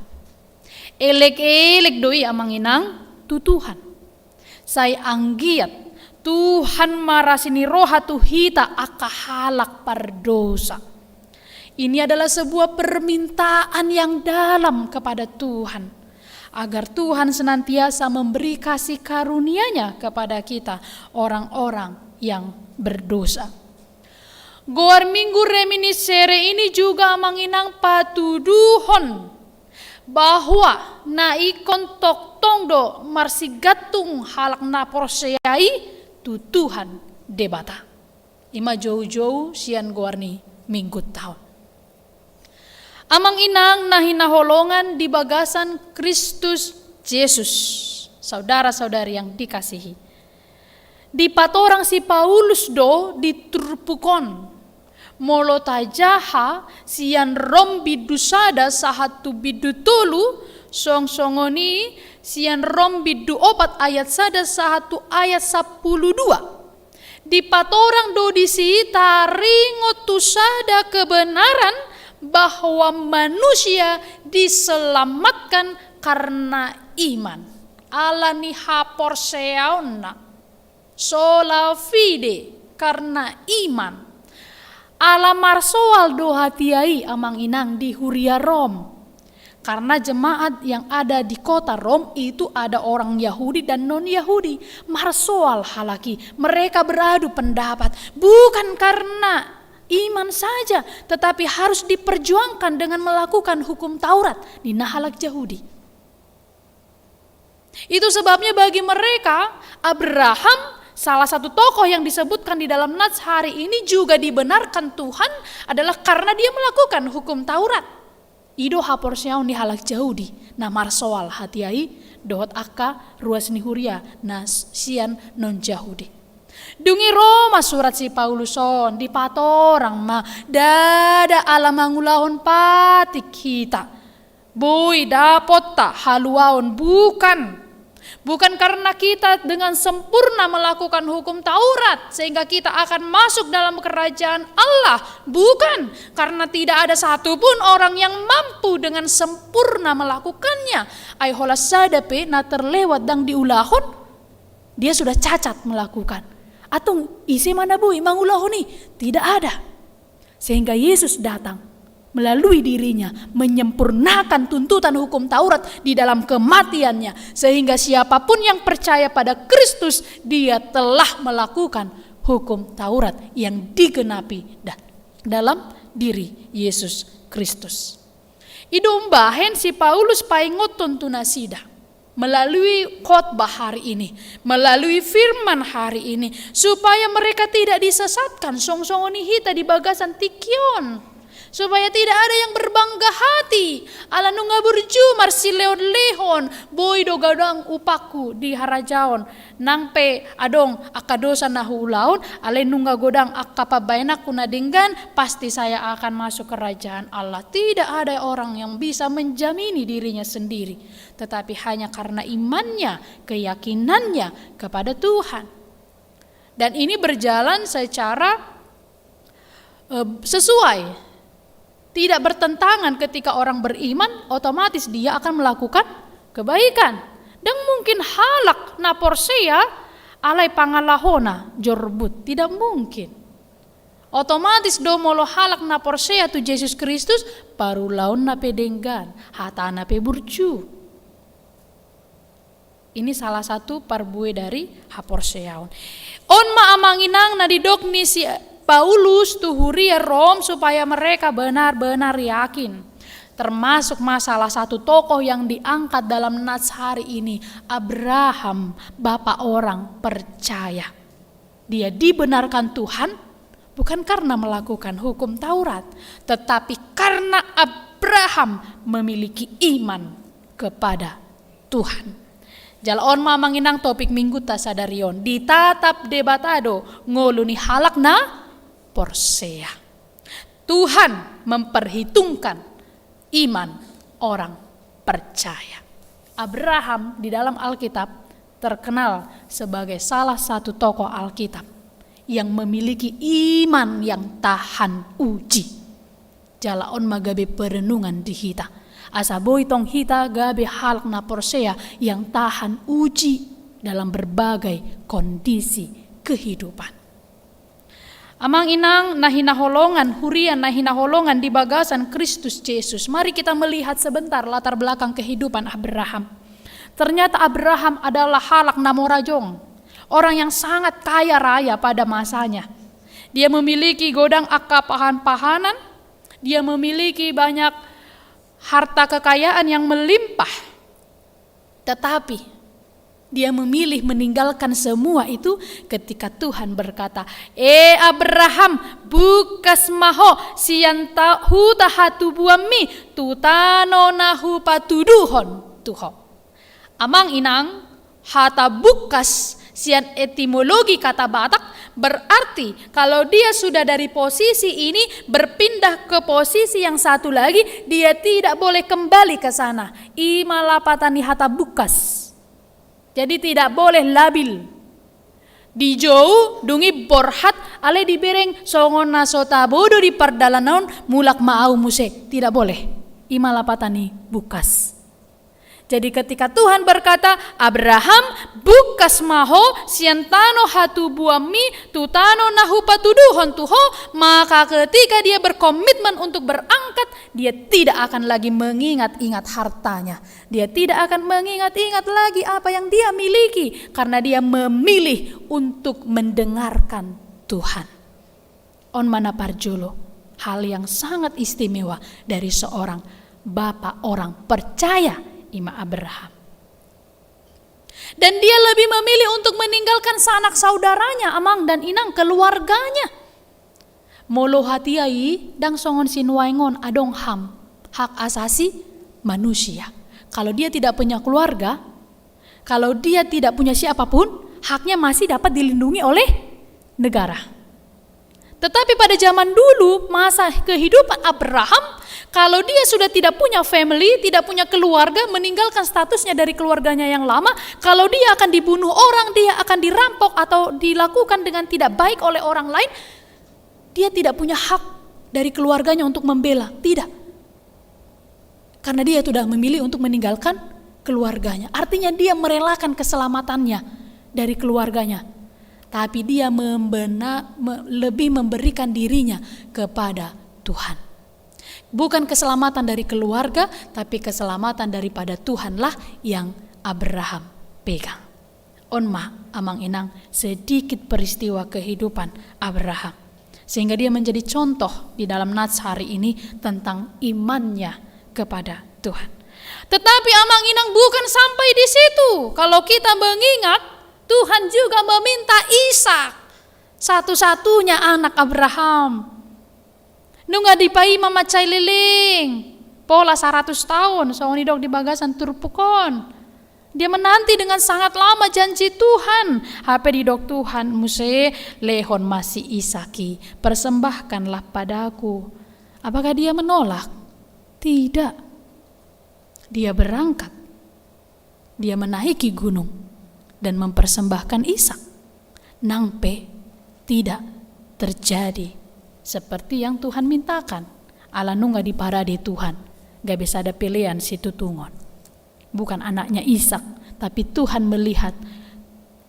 Speaker 6: Elek-elek doi amanginang tutuhan. Sai anggiat Tuhan marasini roha tuhita akahalak pardosa. Ini adalah sebuah permintaan yang dalam kepada Tuhan, agar Tuhan senantiasa memberi kasih karunia-Nya kepada kita, orang-orang yang berdosa. Goar minggu reminiscere ini juga menginang patuduhon bahwa na ikon tok tongdo marsigatung halak na porseai tu Tuhan debata. Ima jauh-jauh sian goarni minggu tahun. Amang inang nahinaholongan di bagasan Kristus Yesus. Saudara-saudari yang dikasihi. Di patorang si Paulus do diturpukon. Molo tajaha sian rom bidusada sahatu bidutulu song-songoni sian rom bidu opat ayat sada sahatu ayat 12. Di patorang do disita ringot tusada kebenaran bahwa manusia diselamatkan karena iman. Ala ni haporseauna sola fide karena iman. Ala marsoal do hatiai amang inang di Huria Rom. Karena jemaat yang ada di kota Rom itu ada orang Yahudi dan non-Yahudi. Marsoal halaki, mereka beradu pendapat. Bukan karena iman saja, tetapi harus diperjuangkan dengan melakukan hukum Taurat di nahalak Yahudi. Itu sebabnya bagi mereka, Abraham, salah satu tokoh yang disebutkan di dalam Nats hari ini juga dibenarkan Tuhan adalah karena dia melakukan hukum Taurat. Ido haporsiaun di halak Yahudi, na marsoal hatiai, dohot akka ruas ni Huria, na sian non Yahudi. Dungi Roma surat si Pauluson di patorang ma dada alamangulahon patik kita. Boy dapot tak haluaon bukan karena kita dengan sempurna melakukan hukum Taurat sehingga kita akan masuk dalam kerajaan Allah. Bukan, karena tidak ada satupun orang yang mampu dengan sempurna melakukannya. Ay holas sadape na terlewat dang diulahon, dia sudah cacat melakukan. Atau isi mana bui mangulahon ni? Tidak ada. Sehingga Yesus datang melalui dirinya menyempurnakan tuntutan hukum Taurat di dalam kematiannya, sehingga siapapun yang percaya pada Kristus dia telah melakukan hukum Taurat yang digenapi dalam diri Yesus Kristus. Idumbahen si Paulus paingot tuntunasida melalui khotbah hari ini, melalui firman hari ini, supaya mereka tidak disesatkan songsongoni hita di bagasan tikion. Supaya tidak ada yang berbangga hati. Ala nunga burju marsileon lehon. Boy do gadang upaku di harajaon. Nangpe adong akadosa nahulaon. Ale nunga godang akapabayna kuna denggan. Pasti saya akan masuk kerajaan Allah. Tidak ada orang yang bisa menjamini dirinya sendiri. Tetapi hanya karena imannya, keyakinannya kepada Tuhan. Dan ini berjalan secara sesuai. Tidak bertentangan ketika orang beriman, otomatis dia akan melakukan kebaikan. Dan mungkin halak na porsea alai pangalahona jorbut. Tidak mungkin. Otomatis do molo halak na porsea tu Yesus Kristus baru laun na pedenggan, hata na peburju. Ini salah satu parbue dari haporseaun. On ma amanginang na didokni si Paulus tu Huria Rom supaya mereka benar-benar yakin. Termasuk masalah satu tokoh yang diangkat dalam Nats hari ini, Abraham, bapak orang percaya. Dia dibenarkan Tuhan bukan karena melakukan hukum Taurat, tetapi karena Abraham memiliki iman kepada Tuhan. Jalaon mamanginang topik minggu tasadarion, ditatap debatado ngoluni halak na porsea. Tuhan memperhitungkan iman orang percaya. Abraham di dalam Alkitab terkenal sebagai salah satu tokoh Alkitab yang memiliki iman yang tahan uji. Jalaon magabe perenungan di hita. Asa boitong hita gabe halak na porsea yang tahan uji dalam berbagai kondisi kehidupan. Amang inang nahinaholongan, hurian nahinaholongan di bagasan Kristus Yesus. Mari kita melihat sebentar latar belakang kehidupan Abraham. Ternyata Abraham adalah halak namorajong, orang yang sangat kaya raya pada masanya. Dia memiliki godang akap pahan-pahanan, dia memiliki banyak harta kekayaan yang melimpah. Tetapi dia memilih meninggalkan semua itu ketika Tuhan berkata, Abraham, bukas maho sianta huta hatu buami tutano nahu patuduhon tuho. Amang inang, hata bukas sian etimologi kata Batak berarti kalau dia sudah dari posisi ini berpindah ke posisi yang satu lagi, dia tidak boleh kembali ke sana. Imalapatani hata bukas. Jadi tidak boleh labil. Di jauh dungi borhat ale dibereng songon nasota bodo di pardalanon mulak maau muse. Tidak boleh. Imalapatani bukas. Jadi ketika Tuhan berkata, Abraham bukas maho siantano hatu buami tutano nahu patuduhon tuho, maka ketika dia berkomitmen untuk berangkat, dia tidak akan lagi mengingat-ingat hartanya. Dia tidak akan mengingat-ingat lagi apa yang dia miliki, karena dia memilih untuk mendengarkan Tuhan. On mana parjolo, hal yang sangat istimewa dari seorang bapak orang percaya, Ima Abraham. Dan dia lebih memilih untuk meninggalkan sanak saudaranya, amang dan inang, keluarganya. Molo hatiai dang songon sinwaingon adong ham, hak asasi manusia. Kalau dia tidak punya keluarga, kalau dia tidak punya siapapun, haknya masih dapat dilindungi oleh negara. Tetapi pada zaman dulu, masa kehidupan Abraham, kalau dia sudah tidak punya family, tidak punya keluarga, meninggalkan statusnya dari keluarganya yang lama, kalau dia akan dibunuh orang, dia akan dirampok atau dilakukan dengan tidak baik oleh orang lain, dia tidak punya hak dari keluarganya untuk membela, tidak. Karena dia sudah memilih untuk meninggalkan keluarganya. Artinya dia merelakan keselamatannya dari keluarganya. Tapi dia lebih memberikan dirinya kepada Tuhan. Bukan keselamatan dari keluarga, tapi keselamatan daripada Tuhanlah yang Abraham pegang. Onma amang inang sedikit peristiwa kehidupan Abraham. Sehingga dia menjadi contoh di dalam nats hari ini tentang imannya kepada Tuhan. Tetapi amang inang bukan sampai di situ. Kalau kita mengingat, Tuhan juga meminta Ishak, satu-satunya anak Abraham. Nunga dipai mamacay liling, pola 100 tahun, soonidok di bagasan turpukon. Dia menanti dengan sangat lama janji Tuhan. Hape didok Tuhan, muse lehon masih Isaki, persembahkanlah padaku. Apakah dia menolak? Tidak. Dia berangkat. Dia menaiki gunung dan mempersembahkan Ishak. Nangpe tidak terjadi seperti yang Tuhan mintakan. Ala nunga di parade Tuhan, gak bisa ada pilihan situ tungon. Bukan anaknya Ishak, tapi Tuhan melihat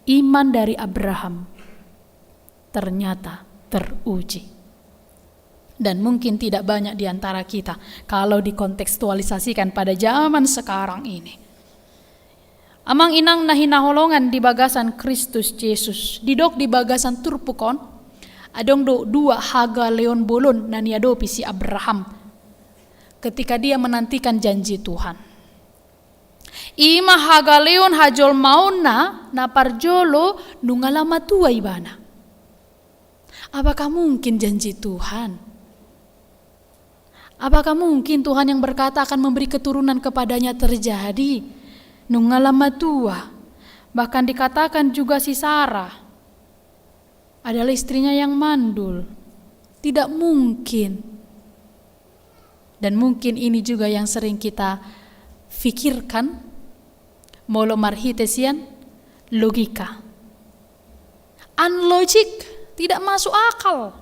Speaker 6: iman dari Abraham ternyata teruji. Dan mungkin tidak banyak di antara kita kalau dikontekstualisasikan pada zaman sekarang ini. Amang inang nahinaholongan di bagasan Kristus Yesus, didok di bagasan turpukon, adong dua haga leon bolon na niadopi si Abraham ketika dia menantikan janji Tuhan. Ima haga leon hajol mauna na parjolo nungalama tua ibana. Apakah mungkin janji Tuhan? Apakah mungkin Tuhan yang berkata akan memberi keturunan kepadanya terjadi? Nungalama tua, bahkan dikatakan juga si Sarah adalah istrinya yang mandul. Tidak mungkin. Dan mungkin ini juga yang sering kita fikirkan, molo marhitesian logika. Unlogic, tidak masuk akal.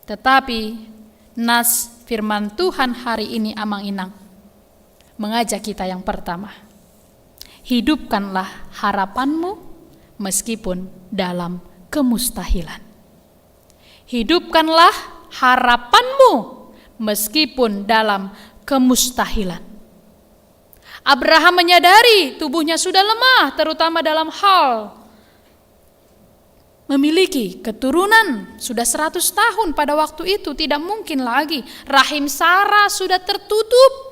Speaker 6: Tetapi nas firman Tuhan hari ini Amang Inang mengajak kita yang pertama, hidupkanlah harapanmu meskipun dalam kemustahilan. Hidupkanlah harapanmu meskipun dalam kemustahilan. Abraham menyadari tubuhnya sudah lemah, terutama dalam hal memiliki keturunan. Sudah 100 tahun pada waktu itu, tidak mungkin lagi. Rahim Sarah sudah tertutup.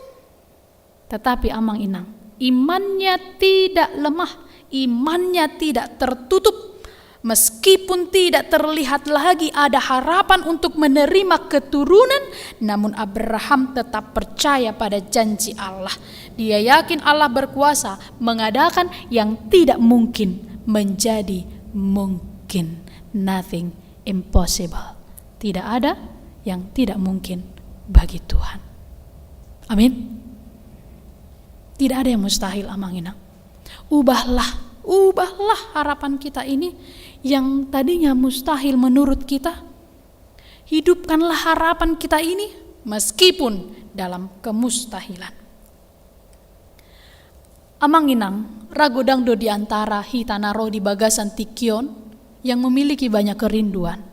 Speaker 6: Tetapi Amang Inang, imannya tidak lemah, imannya tidak tertutup. Meskipun tidak terlihat lagi ada harapan untuk menerima keturunan, namun Abraham tetap percaya pada janji Allah. Dia yakin Allah berkuasa mengadakan yang tidak mungkin menjadi mungkin. Nothing impossible. Tidak ada yang tidak mungkin bagi Tuhan. Amin. Tidak ada yang mustahil, Amang Inang. Ubahlah harapan kita ini yang tadinya mustahil menurut kita. Hidupkanlah harapan kita ini meskipun dalam kemustahilan. Amang Inang, rago dangdo di antara hitanaro di bagasan Tikion yang memiliki banyak kerinduan.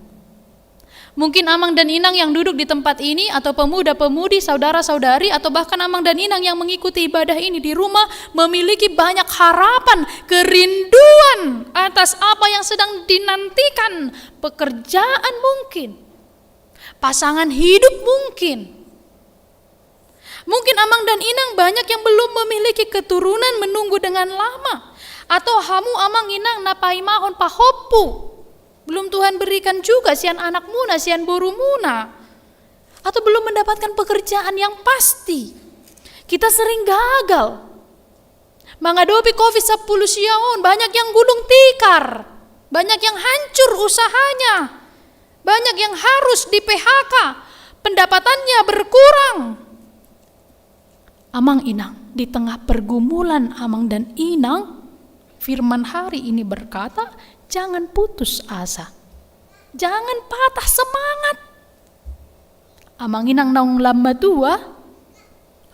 Speaker 6: Mungkin Amang dan Inang yang duduk di tempat ini, atau pemuda-pemudi, saudara-saudari, atau bahkan Amang dan Inang yang mengikuti ibadah ini di rumah memiliki banyak harapan, kerinduan atas apa yang sedang dinantikan. Pekerjaan mungkin, pasangan hidup mungkin. Mungkin Amang dan Inang banyak yang belum memiliki keturunan, menunggu dengan lama. Atau hamu Amang Inang napai mahon pahopu, belum Tuhan berikan juga sian anak muna, sian boru muna. Atau belum mendapatkan pekerjaan yang pasti. Kita sering gagal. Menghadapi COVID-10 siaon, banyak yang gulung tikar. Banyak yang hancur usahanya. Banyak yang harus di PHK. Pendapatannya berkurang. Amang Inang, di tengah pergumulan Amang dan Inang, firman hari ini berkata, jangan putus asa. Jangan patah semangat. Amang Inang naung lama tua,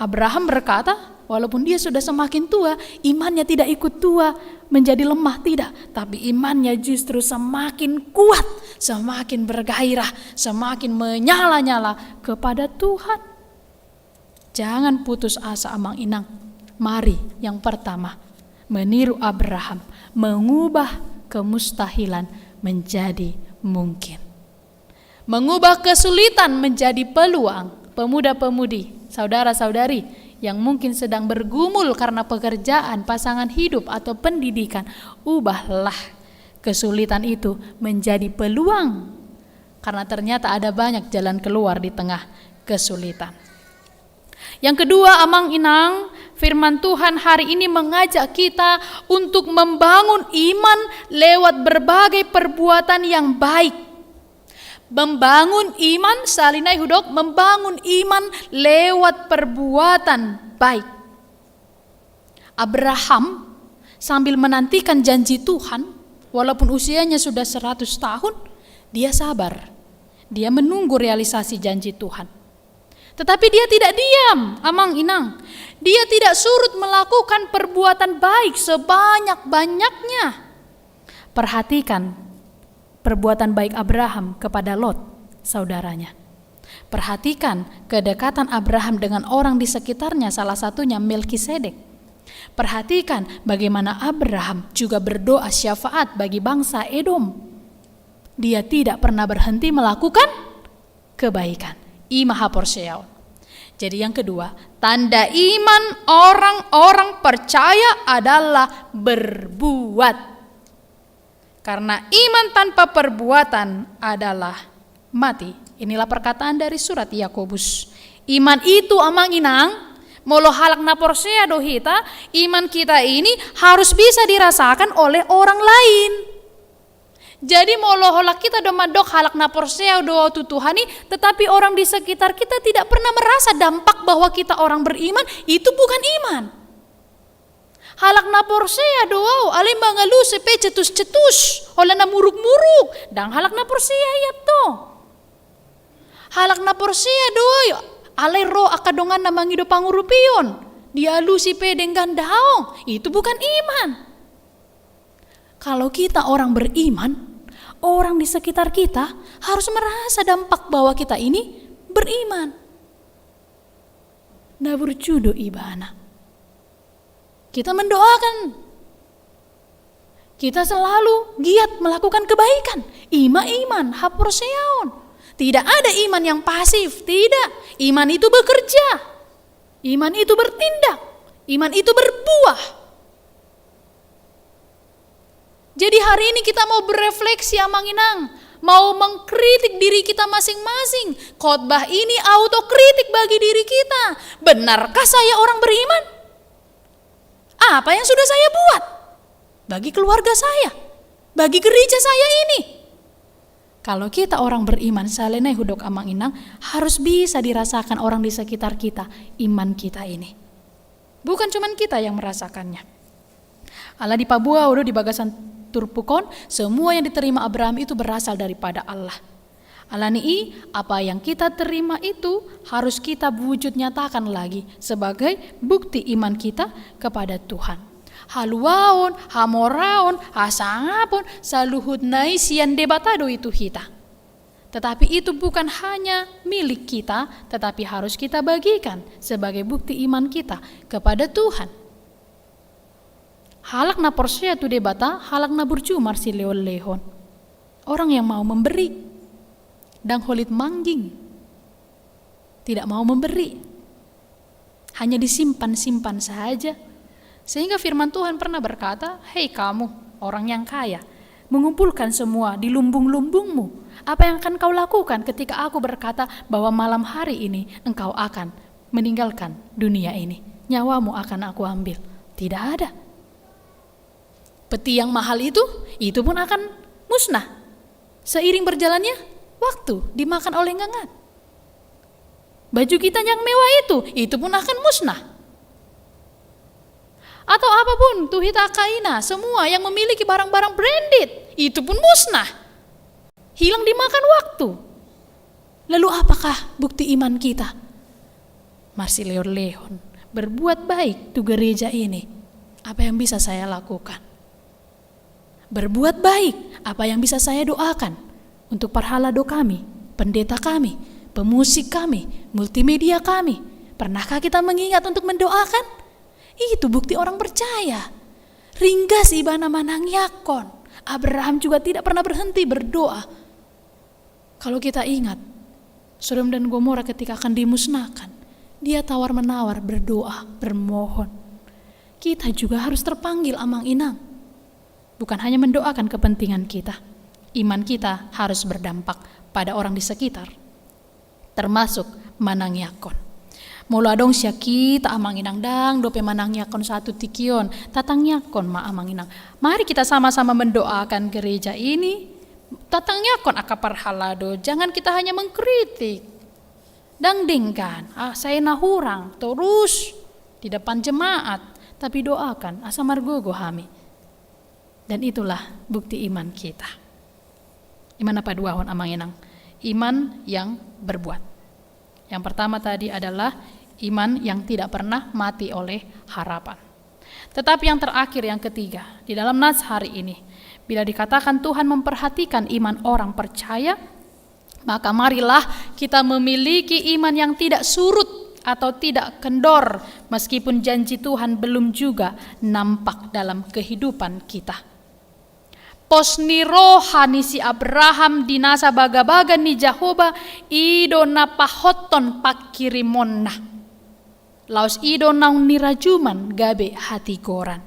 Speaker 6: Abraham berkata, walaupun dia sudah semakin tua, imannya tidak ikut tua, menjadi lemah, tidak. Tapi imannya justru semakin kuat, semakin bergairah, semakin menyala-nyala kepada Tuhan. Jangan putus asa Amang Inang. Mari yang pertama, meniru Abraham, mengubah kemustahilan menjadi mungkin. Mengubah kesulitan menjadi peluang. Pemuda-pemudi, saudara-saudari yang mungkin sedang bergumul karena pekerjaan, pasangan hidup, atau pendidikan, ubahlah kesulitan itu menjadi peluang. Karena ternyata ada banyak jalan keluar di tengah kesulitan. Yang kedua, Amang Inang, firman Tuhan hari ini mengajak kita untuk membangun iman lewat berbagai perbuatan yang baik. Membangun iman, salinai hudok, membangun iman lewat perbuatan baik. Abraham sambil menantikan janji Tuhan, walaupun usianya sudah 100 tahun, dia sabar. Dia menunggu realisasi janji Tuhan. Tetapi dia tidak diam, Amang Inang. Dia tidak surut melakukan perbuatan baik sebanyak-banyaknya. Perhatikan perbuatan baik Abraham kepada Lot, saudaranya. Perhatikan kedekatan Abraham dengan orang di sekitarnya, salah satunya Melkisedek. Perhatikan bagaimana Abraham juga berdoa syafaat bagi bangsa Edom. Dia tidak pernah berhenti melakukan kebaikan. Imaha porseao. Jadi yang kedua, tanda iman orang-orang percaya adalah berbuat. Karena iman tanpa perbuatan adalah mati. Inilah perkataan dari surat Yakobus. Iman itu Amang Inang, molo halak na porsea dohita, iman kita ini harus bisa dirasakan oleh orang lain. Jadi molohola kita do madok halak na porsea do tutuhani, tetapi orang di sekitar kita tidak pernah merasa dampak bahwa kita orang beriman, itu bukan iman. Halak na porsea do alay mangalu sepe cetus-cetus, hola na muruk-muruk, dang halak na porsea iya to. Halak na porsea do alay ro akadongan na mangido pangurupion, dialu si pedeng gandaong, itu bukan iman. Kalau kita orang beriman, orang di sekitar kita harus merasa dampak bahwa kita ini beriman. Nah berjudo ibana. Kita mendoakan. Kita selalu giat melakukan kebaikan. Iman haporseaon. Tidak ada iman yang pasif, tidak. Iman itu bekerja. Iman itu bertindak. Iman itu berbuah. Jadi hari ini kita mau berefleksi Amanginang, mau mengkritik diri kita masing-masing. Khotbah ini autokritik bagi diri kita. Benarkah saya orang beriman? Apa yang sudah saya buat bagi keluarga saya, bagi gereja saya ini? Kalau kita orang beriman, salenai hudok Amanginang, harus bisa dirasakan orang di sekitar kita, iman kita ini. Bukan cuma kita yang merasakannya. Allah di Papua udah di Bagasan Turpukon, semua yang diterima Abraham itu berasal daripada Allah. Allah ni apa yang kita terima itu harus kita wujud nyatakan lagi sebagai bukti iman kita kepada Tuhan. Haluaon, hamoraon, hasangapon, saluhut naisian debatado itu kita. Tetapi itu bukan hanya milik kita, tetapi harus kita bagikan sebagai bukti iman kita kepada Tuhan. Halak na porsea tu debata, halak na burju marsi lehon. Orang yang mau memberi, dang holit mangging, tidak mau memberi, hanya disimpan-simpan saja. Sehingga firman Tuhan pernah berkata, hei kamu orang yang kaya, mengumpulkan semua di lumbung-lumbungmu. Apa yang akan kau lakukan ketika aku berkata bahwa malam hari ini engkau akan meninggalkan dunia ini, nyawamu akan aku ambil? Tidak ada. Peti yang mahal itu pun akan musnah. Seiring berjalannya waktu, dimakan oleh ngengat. Baju kita yang mewah itu pun akan musnah. Atau apapun, tuhita kaina, semua yang memiliki barang-barang branded, itu pun musnah. Hilang dimakan waktu. Lalu apakah bukti iman kita? Marsi leon, berbuat baik tu gereja ini. Apa yang bisa saya lakukan? Berbuat baik, apa yang bisa saya doakan untuk parhalado kami, pendeta kami, pemusik kami, multimedia kami. Pernahkah kita mengingat untuk mendoakan? Itu bukti orang percaya. Ringgas ibana manangyakon. Abraham juga tidak pernah berhenti berdoa. Kalau kita ingat, Sodom dan Gomora ketika akan dimusnahkan, dia tawar-menawar berdoa, bermohon. Kita juga harus terpanggil Amanginang. Bukan hanya mendoakan kepentingan kita, iman kita harus berdampak pada orang di sekitar, termasuk manangyakon. Mula dong siya kita Amanginang dang, dope manangyakon satu tikion, tatangyakon ma Amanginang. Mari kita sama-sama mendoakan gereja ini, tatangyakon akaparhalado, jangan kita hanya mengkritik. Dangdingkan, saya nahurang, terus di depan jemaat, tapi doakan, asa margogo hami. Dan itulah bukti iman kita. Iman apa dua hon Amanginang? Iman yang berbuat. Yang pertama tadi adalah iman yang tidak pernah mati oleh harapan. Tetapi yang terakhir, yang ketiga, di dalam nas hari ini, bila dikatakan Tuhan memperhatikan iman orang percaya, maka marilah kita memiliki iman yang tidak surut atau tidak kendor, meskipun janji Tuhan belum juga nampak dalam kehidupan kita. Posni rohani si Abraham dinasa baga-baga ni Jehovah ido napahoton pakirimonna. Laos ido naung nirajuman gabe hati goran.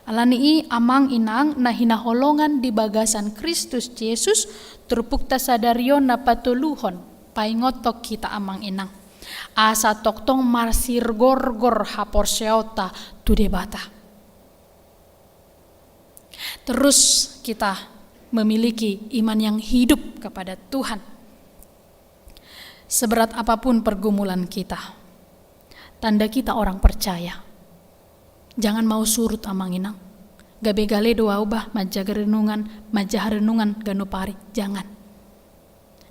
Speaker 6: Alani amang inang na hinaholongan di bagasan Kristus Yesus terpukta sadarion na patuluhon paingotok kita amang inang. Asa toktong marsir gorgor haporseota tu debata. Terus kita memiliki iman yang hidup kepada Tuhan. Seberat apapun pergumulan kita, tanda kita orang percaya. Jangan mau surut amang inang. Gabe gale doa ubah majah renungan ganopari. Jangan.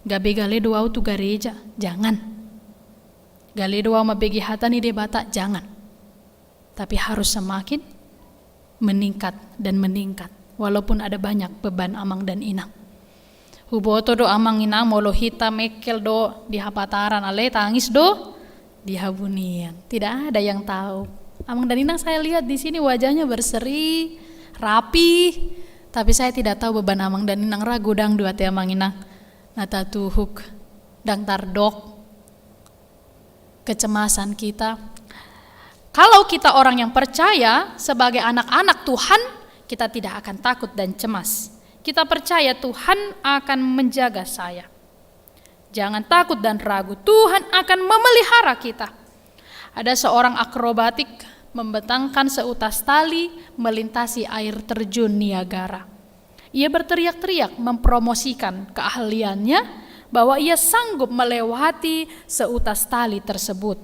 Speaker 6: Gabe gale doa tu gereja. Jangan. Gale doa mabegi hatani debata. Jangan. Tapi harus semakin meningkat dan meningkat. Walaupun ada banyak beban amang dan inang. Huboto do amang inang molo hita mekel do di hapataran ale tangis do di habunian. Tidak ada yang tahu. Amang dan inang saya lihat di sini wajahnya berseri, rapi, tapi saya tidak tahu beban amang dan inang ragu dang dua te amang inang. Nata tuhuk dang tardok kecemasan kita. Kalau kita orang yang percaya sebagai anak-anak Tuhan, kita tidak akan takut dan cemas. Kita percaya Tuhan akan menjaga saya. Jangan takut dan ragu, Tuhan akan memelihara kita. Ada seorang akrobatik membentangkan seutas tali melintasi air terjun Niagara. Ia berteriak-teriak mempromosikan keahliannya bahwa ia sanggup melewati seutas tali tersebut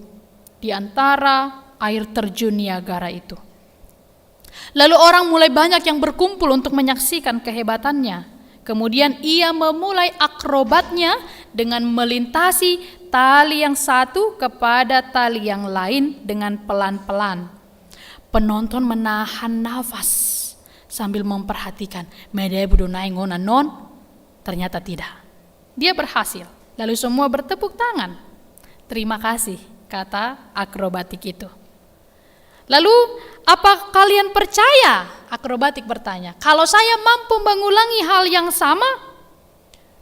Speaker 6: di antara air terjun Niagara itu. Lalu orang mulai banyak yang berkumpul untuk menyaksikan kehebatannya. Kemudian ia memulai akrobatnya dengan melintasi tali yang satu kepada tali yang lain dengan pelan-pelan. Penonton menahan nafas sambil memperhatikan. Medai budu naingonan non, ternyata tidak. Dia berhasil. Lalu semua bertepuk tangan. Terima kasih, kata akrobatik itu. Lalu, apa kalian percaya? Akrobatik bertanya. Kalau saya mampu mengulangi hal yang sama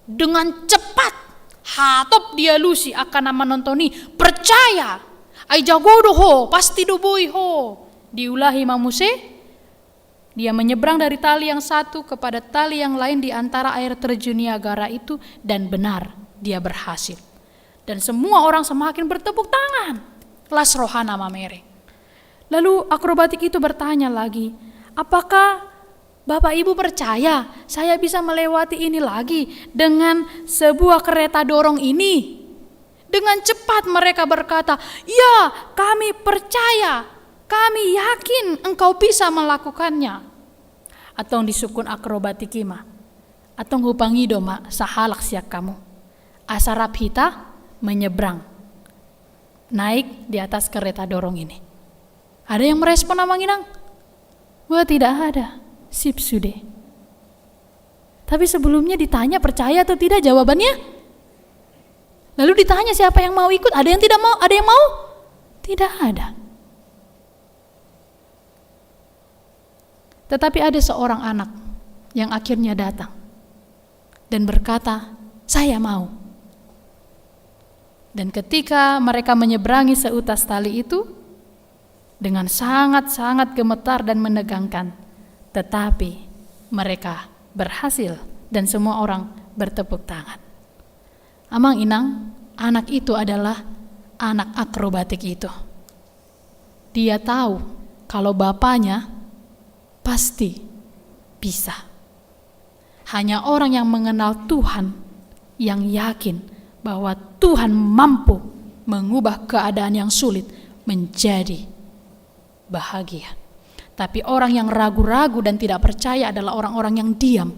Speaker 6: dengan cepat, hatop dia lusi akan menontoni. Percaya. Ai jago doho, pasti doboi ho. Diulahi mamuse. Dia menyeberang dari tali yang satu kepada tali yang lain di antara air terjun Niagara itu, dan benar dia berhasil. Dan semua orang semakin bertepuk tangan. Kelas rohana mamere. Lalu akrobatik itu bertanya lagi, apakah Bapak Ibu percaya saya bisa melewati ini lagi dengan sebuah kereta dorong ini? Dengan cepat mereka berkata, ya kami percaya, kami yakin engkau bisa melakukannya. Atau disukun akrobatik ima, atau hupangido ma sahalak siak kamu. Asarap hita menyeberang, naik di atas kereta dorong ini. Ada yang merespon amang inang? Wah, tidak ada. Sip sude. Tapi sebelumnya ditanya percaya atau tidak jawabannya. Lalu ditanya siapa yang mau ikut? Ada yang tidak mau? Ada yang mau? Tidak ada. Tetapi ada seorang anak yang akhirnya datang dan berkata, saya mau. Dan ketika mereka menyeberangi seutas tali itu, dengan sangat-sangat gemetar dan menegangkan, tetapi mereka berhasil dan semua orang bertepuk tangan. Amang inang, anak itu adalah anak akrobatik itu. Dia tahu kalau bapaknya pasti bisa. Hanya orang yang mengenal Tuhan yang yakin bahwa Tuhan mampu mengubah keadaan yang sulit menjadi bahagia. Tapi orang yang ragu-ragu dan tidak percaya adalah orang-orang yang diam.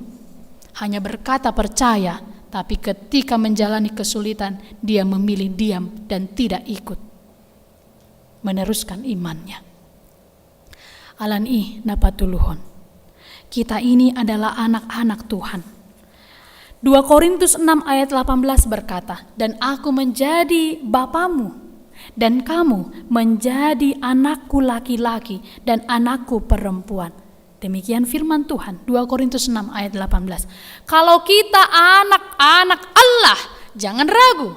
Speaker 6: Hanya berkata percaya, tapi ketika menjalani kesulitan, dia memilih diam dan tidak ikut meneruskan imannya. Alan napatuluhon. Kita ini adalah anak-anak Tuhan. 2 Korintus 6 ayat 18 berkata, dan aku menjadi bapamu, dan kamu menjadi anakku laki-laki dan anakku perempuan. Demikian firman Tuhan, 2 Korintus 6 ayat 18. Kalau kita anak-anak Allah, jangan ragu.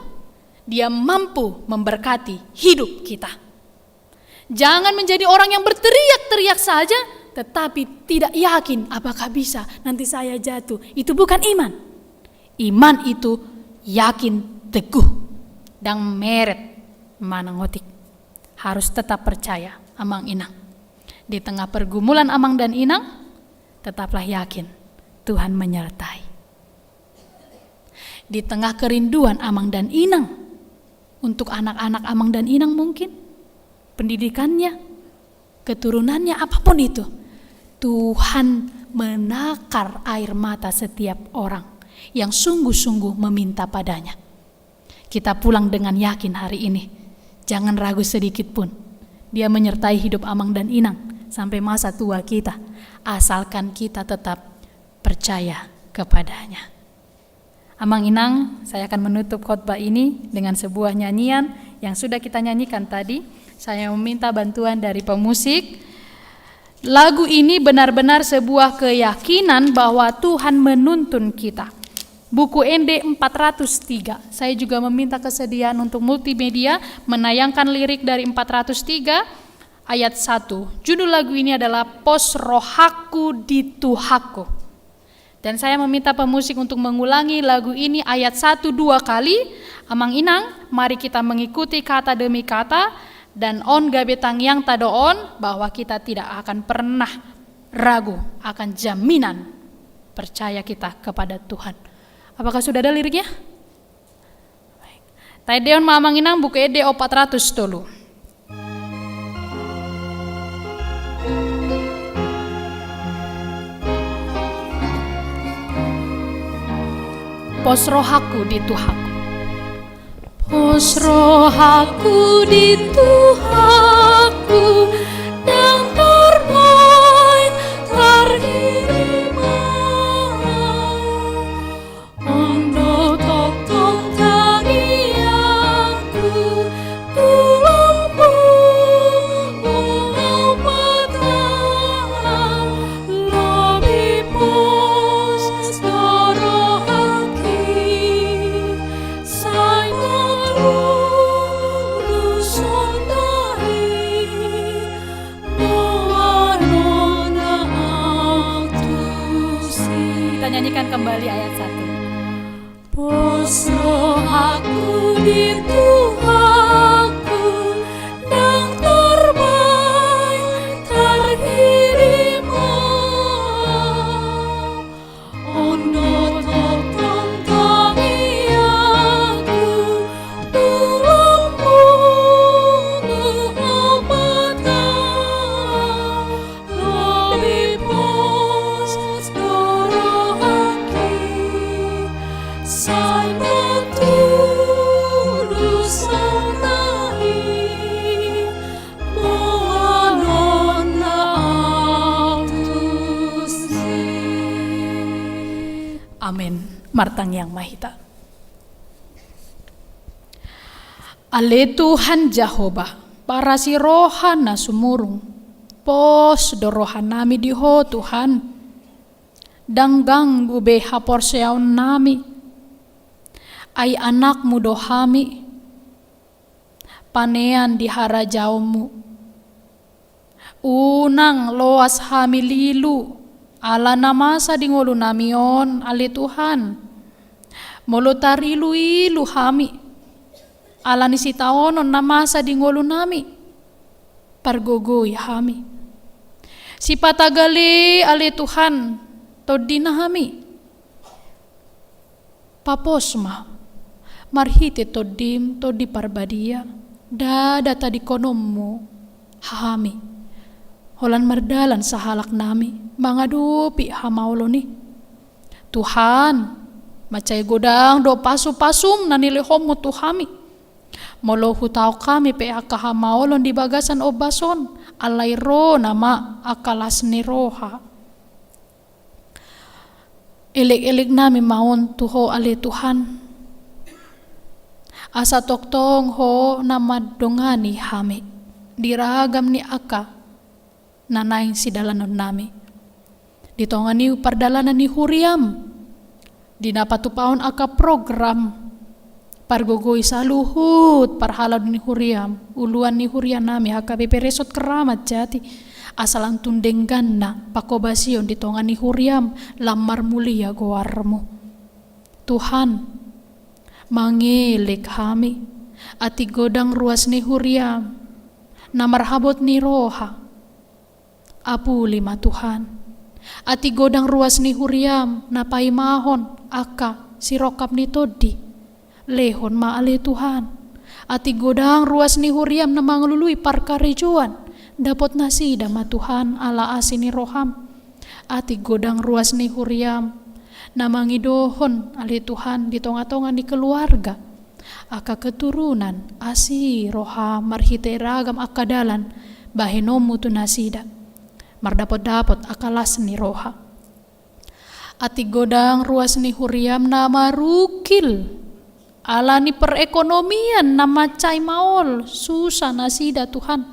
Speaker 6: Dia mampu memberkati hidup kita. Jangan menjadi orang yang berteriak-teriak saja, tetapi tidak yakin apakah bisa, nanti saya jatuh. Itu bukan iman. Iman itu yakin teguh dan meret. Manangotik harus tetap percaya amang inang. Di tengah pergumulan amang dan inang, tetaplah yakin Tuhan menyertai. Di tengah kerinduan Amang dan Inang, untuk anak-anak Amang dan Inang mungkin, pendidikannya, keturunannya, apapun itu, Tuhan menakar air mata setiap orang yang sungguh-sungguh meminta padanya. Kita pulang dengan yakin hari ini, jangan ragu sedikit pun. Dia menyertai hidup Amang dan Inang sampai masa tua kita, asalkan kita tetap percaya kepadanya. Amang Inang, saya akan menutup khotbah ini dengan sebuah nyanyian yang sudah kita nyanyikan tadi. Saya meminta bantuan dari pemusik. Lagu ini benar-benar sebuah keyakinan bahwa Tuhan menuntun kita. Buku ND 403. Saya juga meminta kesediaan untuk multimedia menayangkan lirik dari 403 ayat 1. Judul lagu ini adalah Pos Rohaku di Tuhaku. Dan saya meminta pemusik untuk mengulangi lagu ini ayat 1-2 kali. Amang Inang, mari kita mengikuti kata demi kata dan on gabetang yang tadoon bahwa kita tidak akan pernah ragu akan jaminan percaya kita kepada Tuhan. Apakah sudah ada liriknya? Baik. Taideon Amang Inang buku ED 400 dulu. Pos rohaku di Tuhaku.
Speaker 2: Pos rohaku di Tuhaku dan terbaik terima. Ondo tok tong tangianku tulampu ulau patah lobi pos dorohaki sai malu sondai moanona autusi.
Speaker 6: Kita nyanyikan kembali ayat 1.
Speaker 2: Pos rohaku di Tuhaku dan terbaik terhirima. Ondo totong tangianku tulampu nuhapatan lobi pos dorohaki sai matulus sonai moanona autusi.
Speaker 6: Amin. Martang yang mahita. Ale Tuhan Jehovah, para si rohan na sumurung, pos dorohan nami diho Tuhan, danggang gube hapor seaon nami, ay anak mudo hami, panean di harajaumu, unang loas hami lilu, ala namasa di ngulu namion, ale Tuhan, molotarilu ilu hami, ala nisitaonon namasa di ngulu nami, pargogoy hami. Si patagali ale Tuhan, todina hami, paposma, marhite todim todi parbadia, dada tadi konommu, hami, holan mardalan sahalak nami, mangadupi hamauloni. Tuhan, macay godang do pasu-pasum nanilihom mo tuhami. Molo hutaw kami pe akahamaolon di bagasan obason, alayro nama akalas ni roha. Ilik-ilik nami maon tuho ale Tuhan. Asa toktong ho nama dongani hami, diragam ni aka nanaing sidalanon nami. Ditongani pardalanan ni Huriam, dinapatupaon aka program pargogoy sa luhut parhalad ni Huriam, uluan ni Huriam nami haka beperesot keramat jati asalang tundenggan na pakobasion ditongan ni Huriam lamar mulia goarmo. Tuhan mangilik kami ati godang ruas ni Huriam na marhabot ni roha apu lima Tuhan Ati godang ruas ni huriam na paimahon aka sirokap ni todi. Lehon maali Tuhan. Ati godang ruas ni huriam na manglului parkarijuan. Dapot nasida ma Tuhan ala asin ni roham. Ati godang ruas ni huriam na mangidohon ali Tuhan di tonga-tonga ni keluarga. Aka keturunan asi roha marhite ragam akadalan bahenomu tu nasida. Mardapot-dapot akalas ni roha. Ati godang ruas ni huriam na marukil ala ni perekonomian na macai maol susah nasida Tuhan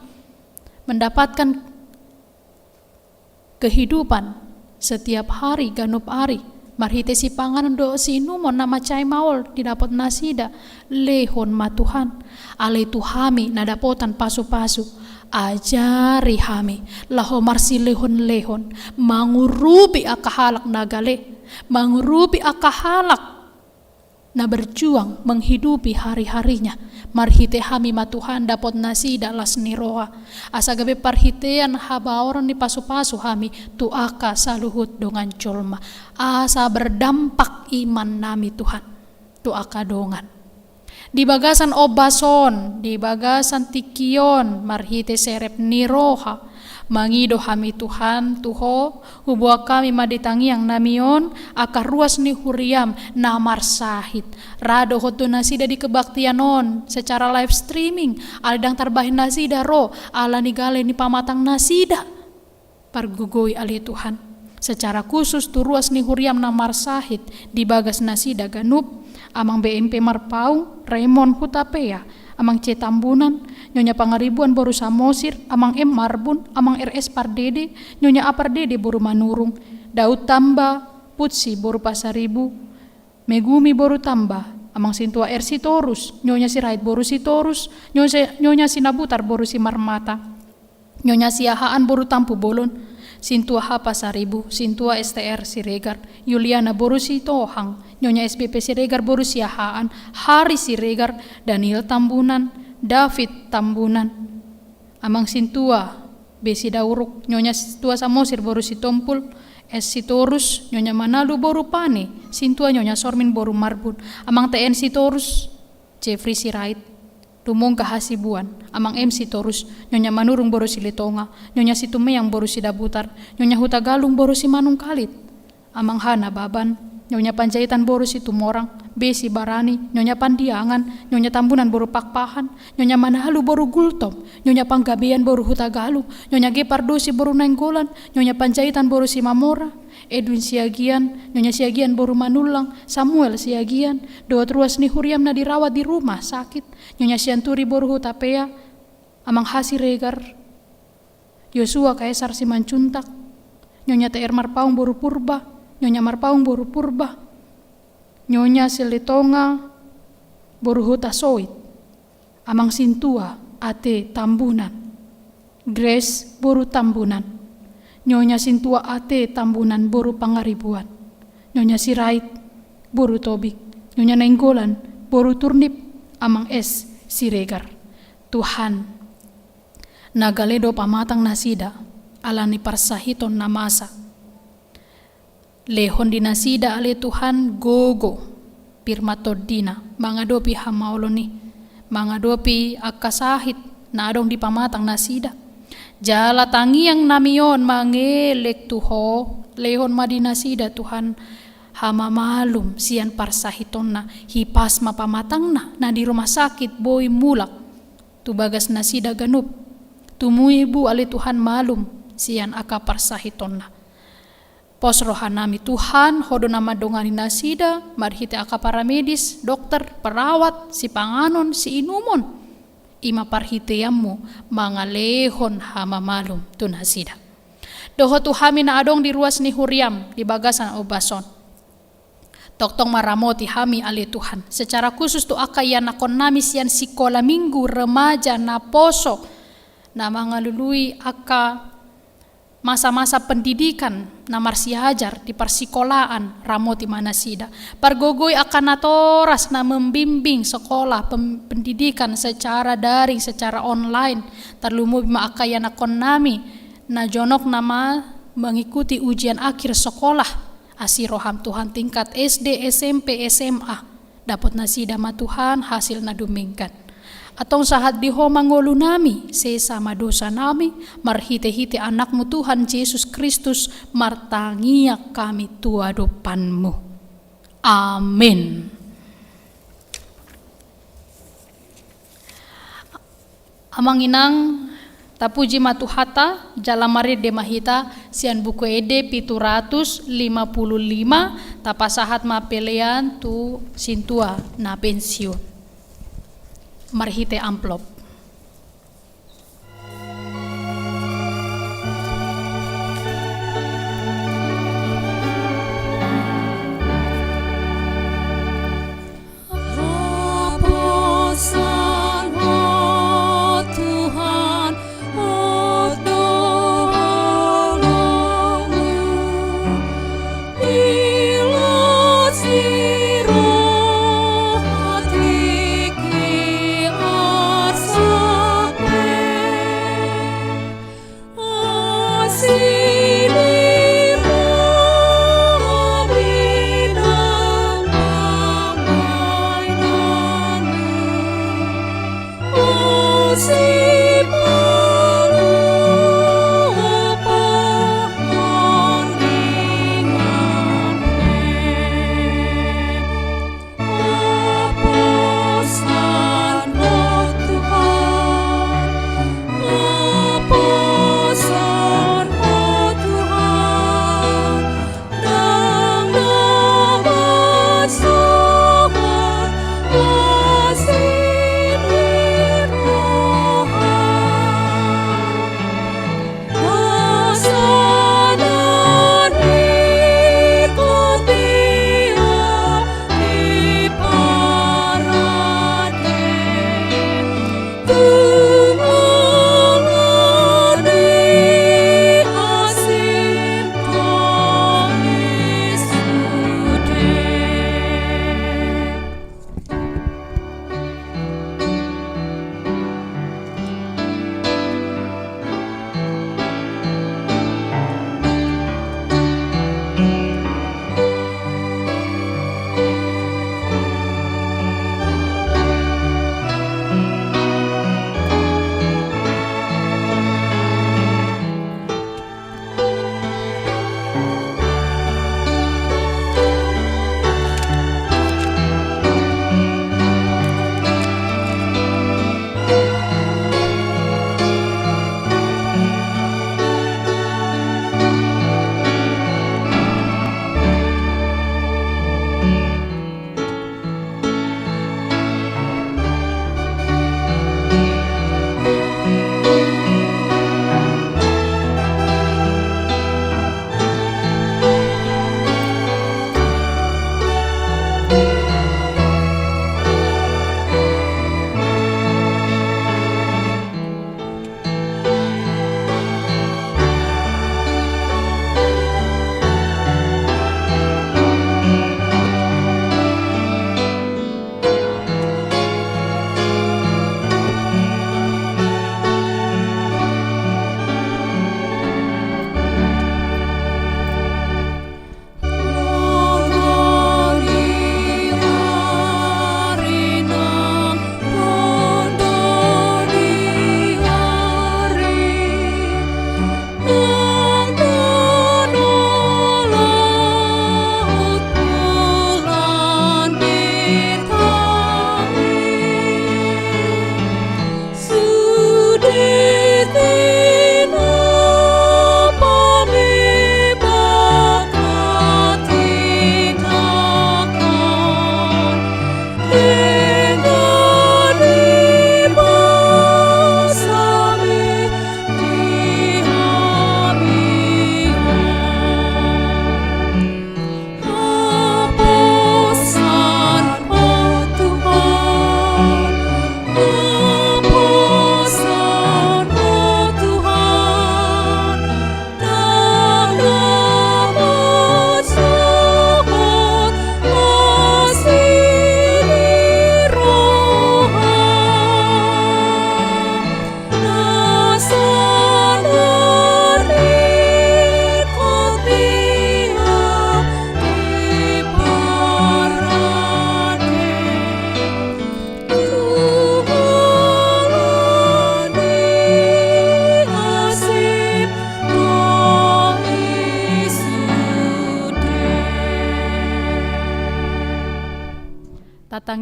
Speaker 6: mendapatkan kehidupan setiap hari ganup hari marhite si panganan do si numon na macai maol didapat nasida lehon ma Tuhan alai tuhami na dapotan pasu-pasu ajari hami laho marsi lehon-lehon mangurupi akahalak nagale mangurupi akahalak na berjuang menghidupi hari-harinya marhite hami ma Tuhan dapot nasida las ni roha asa gabe parhitean habaoran ni pasu-pasu hami tu aka saluhut dongan colma asa berdampak iman nami Tuhan tu aka dongan di bagasan obason, di bagasan tikion, marhite serep ni roha, mangido hami Tuhan, tuho, hubua kami maditangiang namion, akar ruas ni huriam, namar sahid, rado hotu nasida di kebaktianon, secara live streaming, aldang tarbahin nasida ro, ala ni gale ni pamatang nasida, pargugoi ali Tuhan, secara khusus tu ruas ni huriam namar sahid, di bagas nasida ganup, amang BMP Marpau, Raymond Hutapea, amang C Tambunan, Nyonya Pangaribuan Boru Samosir, amang M Marbun, amang RS Pardede, Nyonya Apardede Boru Manurung, Daud Tamba, Putsi Boru Pasaribu, Megumi Boru Tamba, amang Sintua R Sitorus, Nyonya Sirait Boru Sitorus, Nyonya Sinabutar Boru Simarmata, Nyonya Siahaan Boru Tampu Bolon, Sintua H Pasaribu, Sintua STR Siregar, Yuliana Boru Sitohang, Nyonya SPP Siregar Boru Siahaan, Hari Siregar, Daniel Tambunan, David Tambunan, amang Sintua Besi Dauruk, Nyonya Sintua Samosir Boru Sitompul, S Sitorus, Nyonya Manalu Boru Pane, Sintua Nyonya Sormin Boru Marbun, amang TN Sitorus, Jeffrey Sirait, Dumong Kahasibuan, amang MC Torus, Nyonya Manurung Boru Silitonga, Nyonya Situmeyang Boru Sidabutar, Nyonya Hutagalung Boru Simanung Kalit, amang Hana Baban, Nyonya Panjaitan Boru Situmorang, Besi Barani, Nyonya Pandiangan, Nyonya Tambunan Boru Pakpahan, Nyonya Manahalu Boru Gultom, Nyonya Panggabean Boru Hutagalu, Nyonya Gepardosi Boru Nainggolan, Nyonya Panjaitan Boru Simamora, Edwin Siagian, Nyonya Siagian Boru Manulang, Samuel Siagian, Doa ruas ni huriam na dirawat di rumah sakit, Nyonya Sianturi Boru Hutapea, amang Hasi Regar, Yosua Kaisar Simancuntak, Nyonya TR Marpaung Boru Purba, Nyonya Marpaung Boru Purba, Nyonya Silitonga Boru Hutasoit, amang Sintua Ate Tambunan, Grace Boru Tambunan, Nyonya Sintua Ate Tambunan Boru Pangaribuan, Nyonya Sirait Boru Tobik, Nyonya Nainggolan Boru Turnip, amang S Siregar. Tuhan nagaledo pamatang nasida alani parsahiton namasa lehon di nasida ale Tuhan gogo pirmatodina mangadopi hamaoloni mangadopi akasahit na adong di pamatang nasida jala tangiang namion mangelek tuho lehon madinasida Tuhan hama malum sian parsahiton na hipas mapamatang na di rumah sakit boy mulak tu bagas nasida ganup tumui bu ale Tuhan malum sian aka parsahiton na pos rohanami Tuhan hodo nama dongani nasida marhite aka paramedis dokter perawat si panganon si inumon ima parhiteammu mangalehon hama malum tu nasida doho tuhami na adong di ruas ni huriam di bagasan obason toktong maramoti hami ali Tuhan secara khusus tu akaya nakon nami sian sikola minggu remaja na poso na mangalului aka masa-masa pendidikan na marsiajar di persikolaan ramoti manasida pargogoi akan natoras na membimbing sekolah pendidikan secara daring secara online terlumu bima akaya nakon nami na jonok nama mengikuti ujian akhir sekolah asiroham Tuhan tingkat SD, SMP, SMA dapat nasi dama Tuhan hasil nadumingkan. Atau sahat diho mangolu nami sesama dosa nami marhite-hite anakmu Tuhan Yesus Kristus martangia kami tua depanmu. Amin. Amang inang tapuji matuhata jalamari de mahita sian buku ede 755 tapasahat mapelean tu sintua na pensiun. Marhite amplop.
Speaker 2: Raposan oh Tuhan, oh tolongmu, bila siro hatiki arsape, asini rabinan mainanmu, Rohani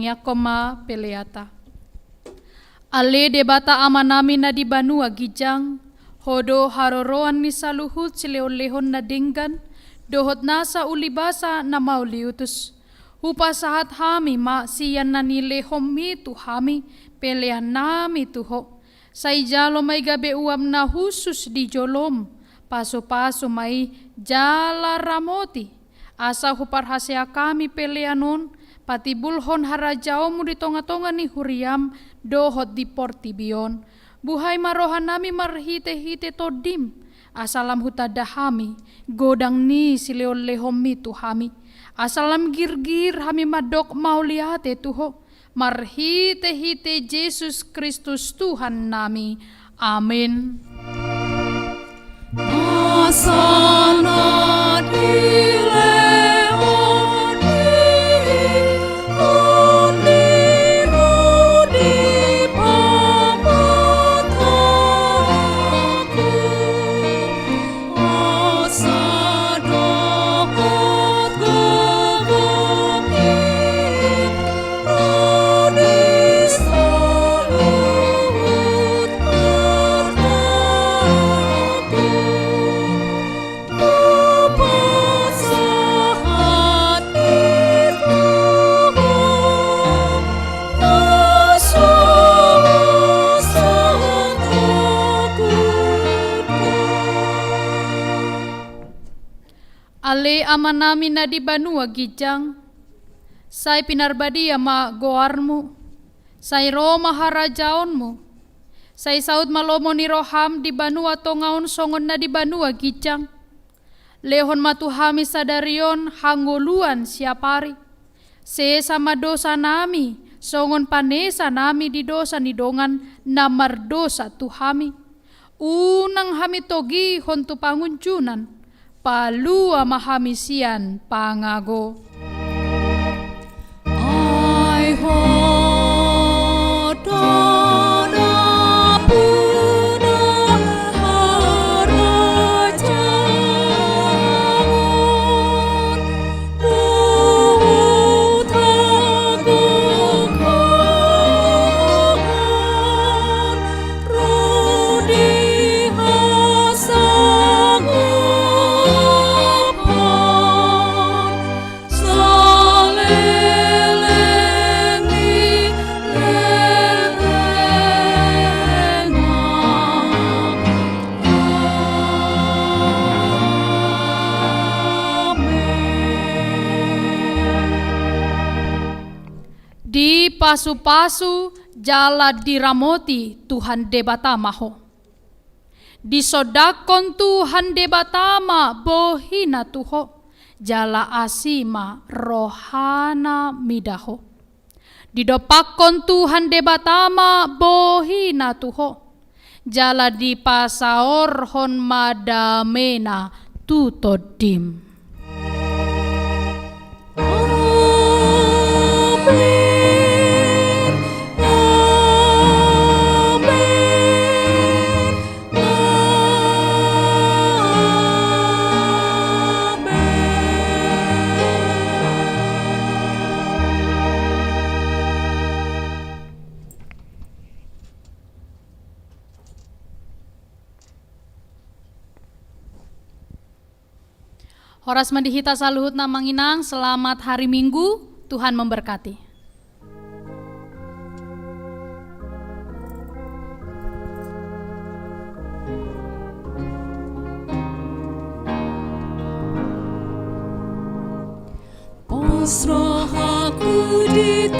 Speaker 6: Pangya koma peleata. Ale debata amanami na di banua gijang, hodo haroroan ni saluhut sileon-lehon na dinggan, dohot nasa ulibasa na mauliutus. Hupa sahat hami ma siyan na nilehom mi tu hami, pelean nami tuho. Say jalo may gabi uam na husus di jolom, paso-paso may jala ramoti. Asa huparhasya kami peleanon, pati bulhon harajao mo di tonga-tonga ni huriam, dohot di portibion. Buhay marohan nami marhite-hite todim, asalam hutadahami, godang ni sileon-lehom mi tu hami. Asalam girgir hami madok mauliate tuho, marhite-hite Yesus Kristus Tuhan nami. Amin.
Speaker 2: Asana dileoni, uniru di pamataku, asa dohot gagami, rodis talut pertaku.
Speaker 6: Ale amanami na di banua gijang, say pinarbadia ma goarmu, say Roma harajaonmu, say saud malomo ni roham di banua tongaon songon na di banua gijang, lehon matuhami sadarion hangoluan siapari, se sama dosa nami, songon panesa nami di dosa ni dongan namar dosa tuhami, unang hami togi hontu panguncunan, palua mahamisian pangago.
Speaker 2: Ai hodona puna harajaon, buutaku kahan, rodi hasangu.
Speaker 6: Di pasu-pasu jala diramoti Tuhan debatamaho. Di sodakon Tuhan debatama bohina tuho, jala asima rohana midaho. Di dopakon Tuhan debatama bohina tuho, jala di pasaor hon madamena tutodim. Horas mandihita saluhut na manginang, selamat hari Minggu, Tuhan memberkati.
Speaker 2: Pasrah aku di